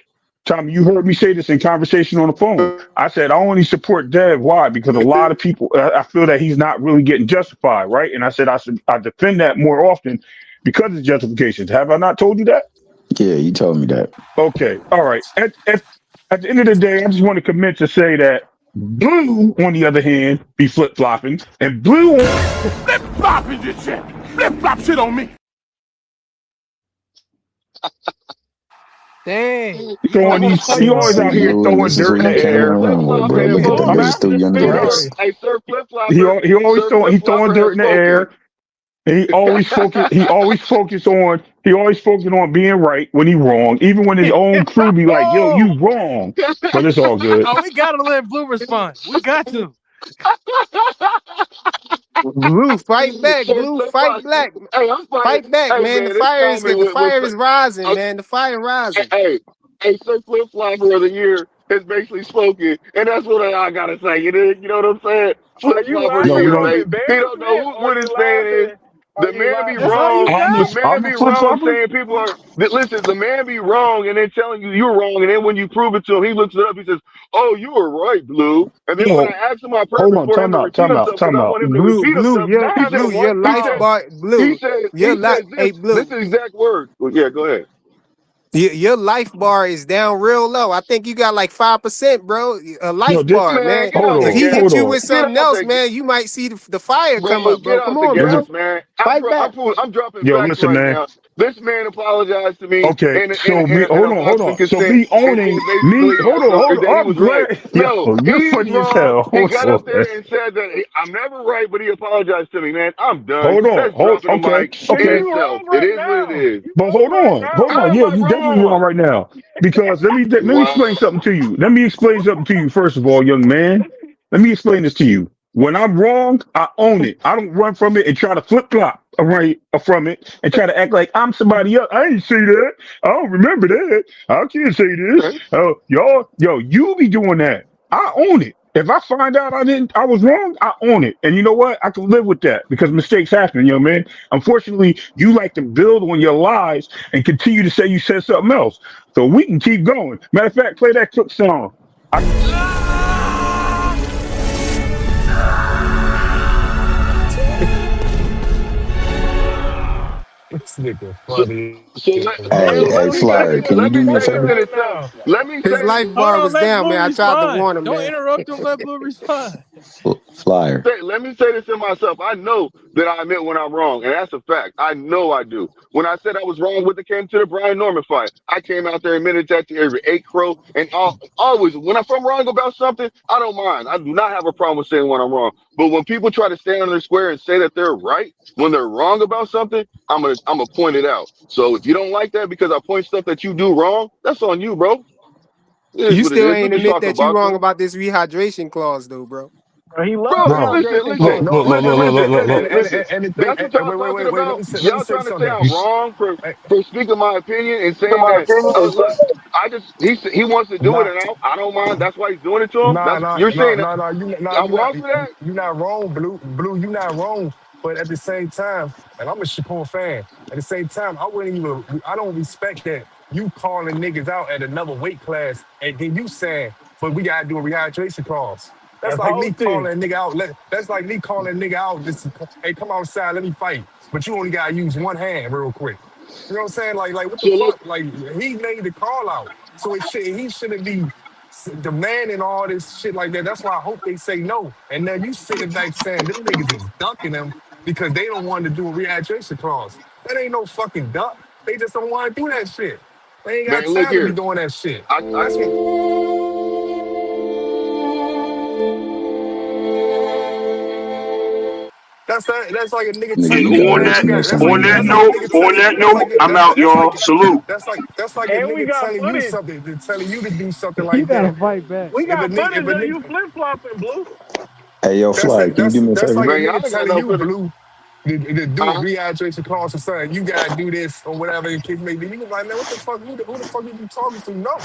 Tommy, you heard me say this in conversation on the phone. I said I only support Dev. Why? Because a lot of people, I feel that he's not really getting justified, right? And I said I defend that more often because of justifications. Have I not told you that? Yeah, you told me that. Okay, all right. At the end of the day, I just want to commit to say that Blue, on the other hand, be flip flopping, and Blue Flip flopping this shit. Flip flop shit on me. Dang. throwing I'm gonna these, tell he you See, always what. see, out here Blue, and throwing this is dirt who in you the Hey, came Sir air, Flip around with, bro. Flopper. Look at Hold the on, right? Rich man. still Just young finish Right? bucks. talking. Hey, Sir Flip Flopper. He Sir always Flip throwing Flopper has dirt in the spoken. air. And he always focused on being right when he wrong, even when his own crew be like, "Yo, Oh, you wrong," but it's all good. oh, we gotta let Blue respond. We got to. Blue, fight back. Sir Blue, Flip fight Flopper. black. Hey, I'm fighting. Fight back, Hey, man. man, this comment The was fire is rising, hey, man. The fire rising. hey, hey, Sir Flip Flopper of the year has basically spoken, and that's what I gotta say. You know what I'm saying? Are Flip you Flopper of the No, laughing we year, of don't. baby. He don't know embarrassment or what are his you fan is. laughing? Are The you man be laughing? That's all you wrong. I'm a The got? man I'm a be flip wrong flopper. saying people are listen, the man be wrong and then telling you you're wrong. And then when you prove it to him, he looks it up, he says, "Oh, you were right, Blue." And then when I Yo, ask him my hold purpose on. for him Time to out. repeat Time out. himself, because Time I out. want him to repeat himself, he said Damn. what? Your life bar, Blue. He Your life, says hey, this. Blue. This is the exact word. Well, yeah, go ahead. Your life bar is down real low. I think you got like 5%, bro. A Yo, life this bar, Man, man. get hold out the If on, he gas. hit hold you on. with Get something out else, the man, you might see the fire come bro. up, Get bro. Come out the on, Listen, bro. gas, man. Fight back. I'm dropping yo, facts listen, right man. now. This man apologized to me Okay, so me, in hold a on, hold boxing on. So consent me and owning said me, basically hold that he on. I'm was right. glad. No, Yo, you're he's funny as wrong. hell. He Hold got on, up there and said that I'm never right, but he apologized to me, man. I'm done. hold on, Let's drop in the okay, mic Nigga, in okay. you itself. wrong It right is what it now. is. You But hold wrong right on, hold now. on. How am Yeah, I you definitely wrong wrong? right now. Because let me Wow. explain something to you. Let me explain something to you first of all, young man. Let me explain this to you. When I'm wrong, I own it. I don't run from it and try to flip flop right from it and try to act like I'm somebody else. I ain't say that. I don't remember that. I can't say this. Okay. Oh, y'all, yo, you be doing that. I own it. If I find out I was wrong, I own it. And you know what? I can live with that because mistakes happen, young man. Unfortunately, you like to build on your lies and continue to say you said something else. So we can keep going. Matter of fact, play that Cook song. I, This nigga So, funny. so Bro. Damn, let Hey, Blue, me you say got Flyer, him can you let do me me a say this favor? in right itself. now. Let me His say life Hold bar on, was let down, Blue man. I tried to respond. warn him, Don't man. interrupt him. Let Blue respond. Flyer. let me say this in myself. I know that I admit when I'm wrong, and that's a fact. I know I do. When I said I was wrong when it came to the Brian Norman fight, I came out there and admitted that to every 8 crow. And always, when I'm wrong about something, I don't mind. I do not have a problem with saying when I'm wrong. But when people try to stand on their square and say that they're right when they're wrong about something, I'm gonna point it out. So if you don't like that because I point stuff that you do wrong, that's on you, bro. It is You what it still is. We ain't can admit talk that you about wrong it. about this rehydration clause, though, bro. He Bro, loves bro, listen, hydration listen, look, clause. look, No, look, listen, look, and look, listen, look, look, listen, look. listen. and the thing. That's what y'all Wait, talking wait. Let about. me Y'all say trying to say something. I'm wrong Hey, for speaking my opinion and In saying my that. opinion, it's Look, he wants to do it, nah, and I don't mind. That's why he's doing it to him. Nah, That's nah, you're nah, saying that nah, nah. I'm wrong for that. You not wrong, Blue. You not wrong. But at the same time, and I'm a Shakur fan. At the same time, I don't respect that you calling niggas out at another weight class and then you saying, but we gotta do a rehydration clause. That's that's like me hosting. calling a nigga out. That's like me calling a nigga out. Hey, come outside, let me fight. But you only gotta use one hand real quick. You know what I'm saying? Like what So the look, fuck? Like he made the call out, so he shouldn't be demanding all this shit like that. That's why I hope they say no. And now you sitting back saying them niggas is ducking them because they don't want to do a rehydration clause. That ain't no fucking duck. They just don't want to do that shit. They ain't got man, look time to be here. doing that shit. I That's what. That's like a nigga Nigga, telling you you, got On way man. that, too much time on on your that That's like a note, hands. nigga on telling. that note, I'm out, y'all. Salute. That's like a And we nigga got telling you footage. something, telling you to do something You like gotta that. fight back. We got If footage a of you nigga, flip flopping, Blue. Hey, yo, Flyer, can you do me a that's favor? like a man, y'all nigga ain't got telling no you, footage. Blue, to do a Huh? rehydration clause or something. You gotta do this or whatever the case may be. You was like, man, what the fuck? Who the fuck are you talking to? No,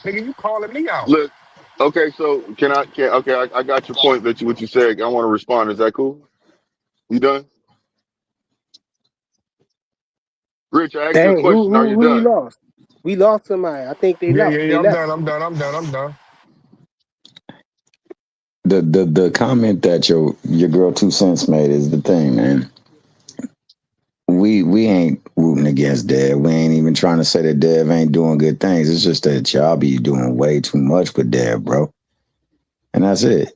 nigga, you calling me out. Look. Okay, so okay, I got your point that what you said. I want to respond. Is that cool? You done? Rich, I asked you a Dang, question. Are you who we done? lost? We lost somebody. I think they Yeah, left. yeah, They yeah. I'm left. done. I'm done. The comment that your girl 2 cents made is the thing, man. We ain't rooting against Dev. We ain't even trying to say that Dev ain't doing good things. It's just that y'all be doing way too much with Dev, bro. And that's it.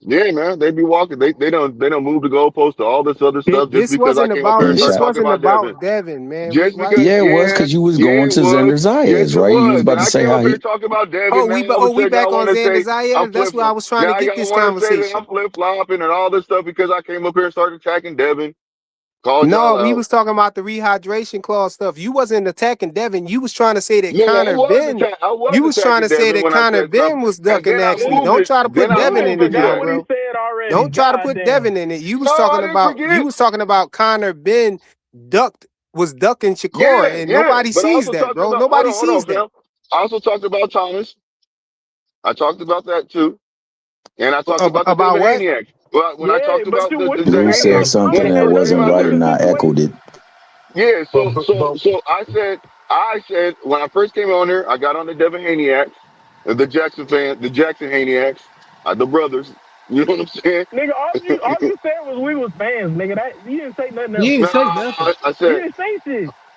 Yeah, man. They be walking. They don't move the goalpost to all this other stuff just This because I wasn't came up here about. and And started This shot. talking wasn't about Devin. about Devin, man. Just Why? because, Yeah, it was yeah, because you was yeah, going it to was. Xander Yes, Zayas, it right? You was was. about And to I say came how up here he. talking about Oh, Devin. Now all of a we sudden back y'all on want to Xander say I'm Zayas. That's flip why I flop. was trying to Now get y'all this want to say that conversation. I'm flip flopping and all this stuff because I came up here and started attacking Devin. Called No, y'all we out. was talking about the rehydration clause stuff. You wasn't attacking Devin. You was trying to say that No, Connor Ben. I was You was trying attacking to say Devin that when I Connor said Ben something, was and ducking. then I Actually, moved don't it. try to Then put I Blue Devin done in moved it it now, forgot there. what he bro. said already. Don't try to God put damn. Devin in it. You No, was I talking didn't about. You forget. was talking about Connor Ben was ducking Shakur, Yeah, and yeah. nobody But I sees also that, talked bro. about Nobody hold on, sees that. fam. I also talked about Thomas. I talked about that too. And I talked about the About what? Devahaniacs. Well, when I Yeah, talked but about you what the you Blue said saying? Zahaniacs, something when Thomas I that ain't first nothing came wasn't out new right, to here, and I echoed situation. it. yeah. But I said when I first came on here, I got on the Devahaniacs, the Jackson fans, the Jackson Haniacs, the brothers. You know what I'm saying? Nigga, all you said was we was fans, nigga. That you didn't say nothing else. You No, didn't say nothing. I You said didn't say shit.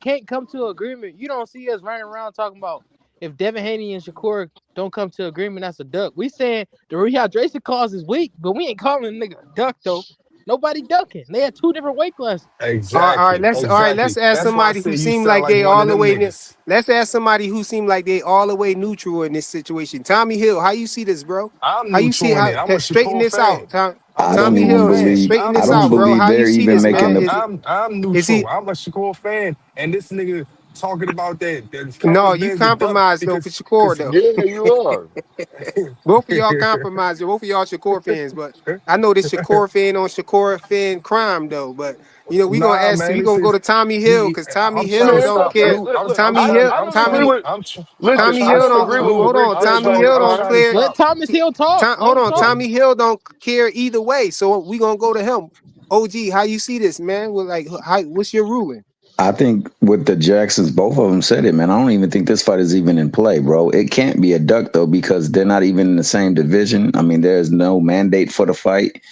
can't come to an agreement, you don't see us running around talking about if Devin Haney and Shakur don't come to agreement, that's a duck. We saying the rehydration clause is weak, but we ain't calling a nigga a duck though. Nobody ducking. They had 2 different weight classes. Exactly. All right. Exactly. Let's ask That's why I somebody who said you seem sound like like they one all of the them way. niggas. Let's ask somebody who seem like they all the way neutral in this situation. Tommy Hill, how you see this, bro? I'm How you see neutral in how it. I'm a straighten Shakur this out, fan. I'm a Tommy Shakur Hill, fan. straighten I'm I this don't out, neutral. bro. believe How you they're see even this, making man? the. I'm Is he? neutral. I'm a Shakur fan, and this nigga talking about that Connor No, you Ben's a duck compromised though for because Shakur though. Yeah, you are. Both of y'all compromised. Both of y'all Shakur fans, but I know this Shakur fan on Shakur fan crime though. But we gonna nah, ask. man. We This gonna go is to Tommy Hill he. because Tommy I'm trying Hill to Man, don't stop. care. I'm Tommy trying. Hill, I don't I'm agree Tommy, with. I'm Listen, Tommy I trying to Hill don't don't. stop. agree with Look, Hold Rick on, I'm Barry, Tommy but trying. Hill I'm don't trying to clear. Let stop. Thomas Hill talk. Let Hold him on, talk. Tommy Hill don't care either way. So we gonna go to him. OG, how you see this, man? With what's your ruling? I think with the Jacksons, both of them said it, man. I don't even think this fight is even in play, bro. It can't be a duck though because they're not even in the same division. I mean, there's no mandate for the fight.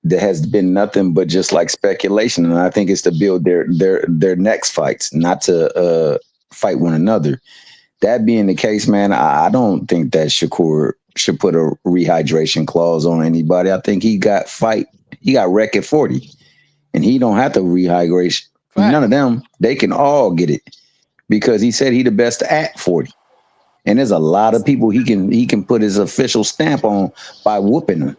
There has been nothing but just like speculation, and I think it's to build their next fights, not to fight one another. That being the case, man, I don't think that Shakur should put a rehydration clause on anybody. I think he got wrecked at 40, and he don't have to rehydrate. None of them. They can all get it because he said he the best at 40. And there's a lot of people he can put his official stamp on by whooping them.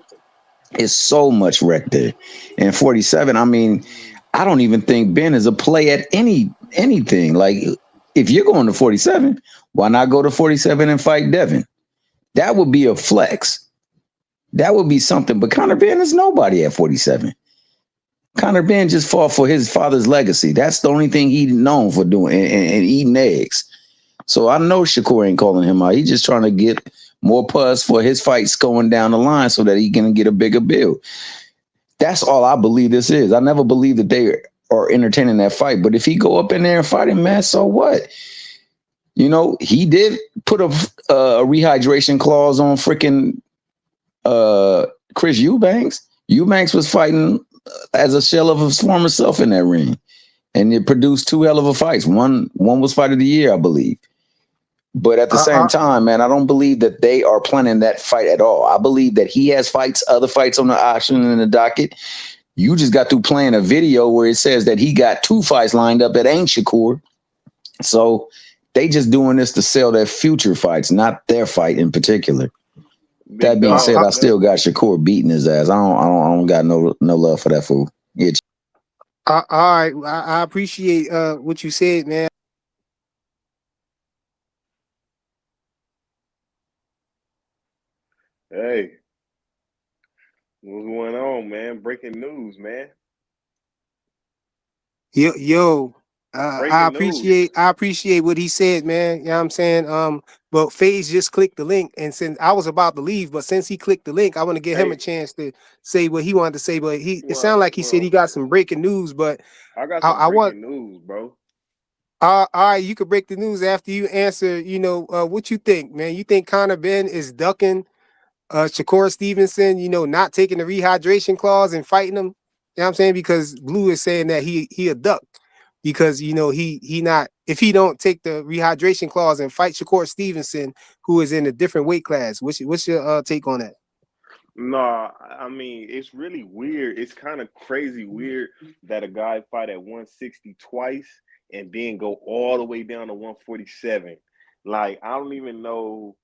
It's so much wreck there. And 47, I mean, I don't even think Ben is a play at anything. Like if you're going to 47, why not go to 47 and fight Devin? That would be a flex. That would be something. But Conor Ben is nobody at 47. Conor Ben just fought for his father's legacy. That's the only thing he's known for doing and eating eggs. So I know Shakur ain't calling him out. He's just trying to get more puzz for his fights going down the line so that he can get a bigger bill. That's all I believe this is. I never believed that they are entertaining that fight. But if he go up in there and fight him, man, so what? He did put a rehydration clause on freaking Chris Eubanks. Eubanks was fighting as a shell of his former self in that ring. And it produced 2 hell of a fights. One was fight of the year, I believe. But at the same time, man, I don't believe that they are planning that fight at all. I believe that he has other fights on the option in the docket. You just got through playing a video where it says that he got 2 fights lined up that ain't Shakur. So they just doing this to sell their future fights, not their fight in particular. That being said, I still got Shakur beating his ass. I don't got no love for that fool. Yeah. All right, I appreciate what you said, man. Hey, what's going on, man? Breaking news, man. Yo, I appreciate what he said, man. You know what I'm saying? But FaZe just clicked the link, and since I was about to leave, but since he clicked the link, I want to give him a chance to say what he wanted to say. But it sounded like he said he got some breaking news. But I got some breaking news, bro. All right, you could break the news after you answer. What you think, man? You think Conor Ben is ducking Shakur Stevenson, not taking the rehydration clause and fighting him? You know what I'm saying? Because Blue is saying that he a duck because he not, if he don't take the rehydration clause and fight Shakur Stevenson, who is in a different weight class. What's your take on that? No, I mean, it's really weird. It's kind of crazy weird that a guy fight at 160 twice and then go all the way down to 147. Like, I don't even know.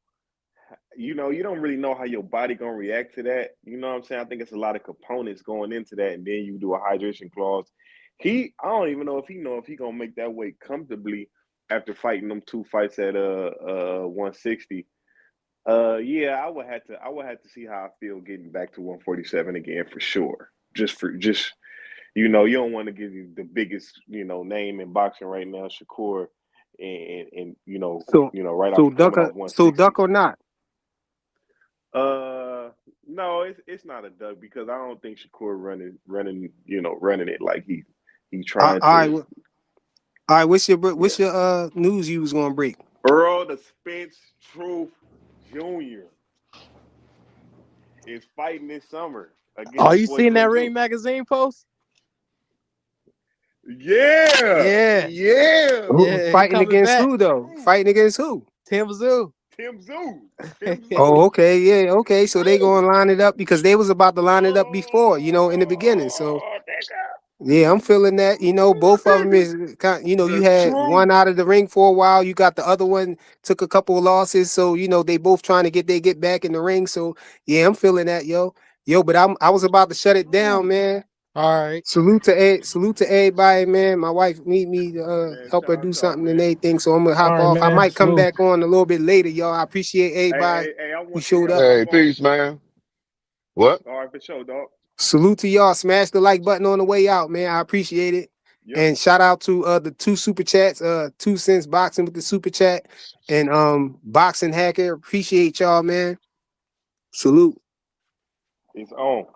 You don't really know how your body gonna react to that. You know what I'm saying? I think it's a lot of components going into that, and then you do a hydration clause. I don't even know if he gonna make that weight comfortably after fighting them 2 fights at 160. Yeah, I would have to see how I feel getting back to 147 again for sure. You don't want to give you the biggest name in boxing right now, Shakur, and right off coming off 160. So duck or not? No, it's not a duck because I don't think Shakur running it like he trying to. All right, what's your news you was gonna break? Earl the Spence Truth Jr. is fighting this summer against. Oh, you seen that Ring magazine post? Yeah. Yeah. Fighting against back. who though? Fighting against who? Tim Zoo. Tim Zoo. Tim Zoo. Oh, okay, yeah, okay. So they gonna line it up because they was about to line it up before, in the beginning. So yeah, I'm feeling that. Both of them is kind. You The had truth. one out of the ring for a while. You got the other one took a couple of losses. So they both trying to get back in the ring. So yeah, I'm feeling that, yo. But I was about to shut it down, man. All right. Salute to everybody, man. My wife need me to Man, help shout her out do to y'all, something and man. everything. So I'm gonna hop All right, off. I man. might come Salute. back on a little bit later, y'all. I appreciate everybody Hey, I who want to showed y'all up. Hey, hop on. peace, man. What? All right, for sure, dog. Salute to y'all. Smash the like button on the way out, man. I appreciate it. Yep. And shout out to the 2 super chats, 2 cents boxing with the super chat and boxing hacker. Appreciate y'all, man. Salute. It's on.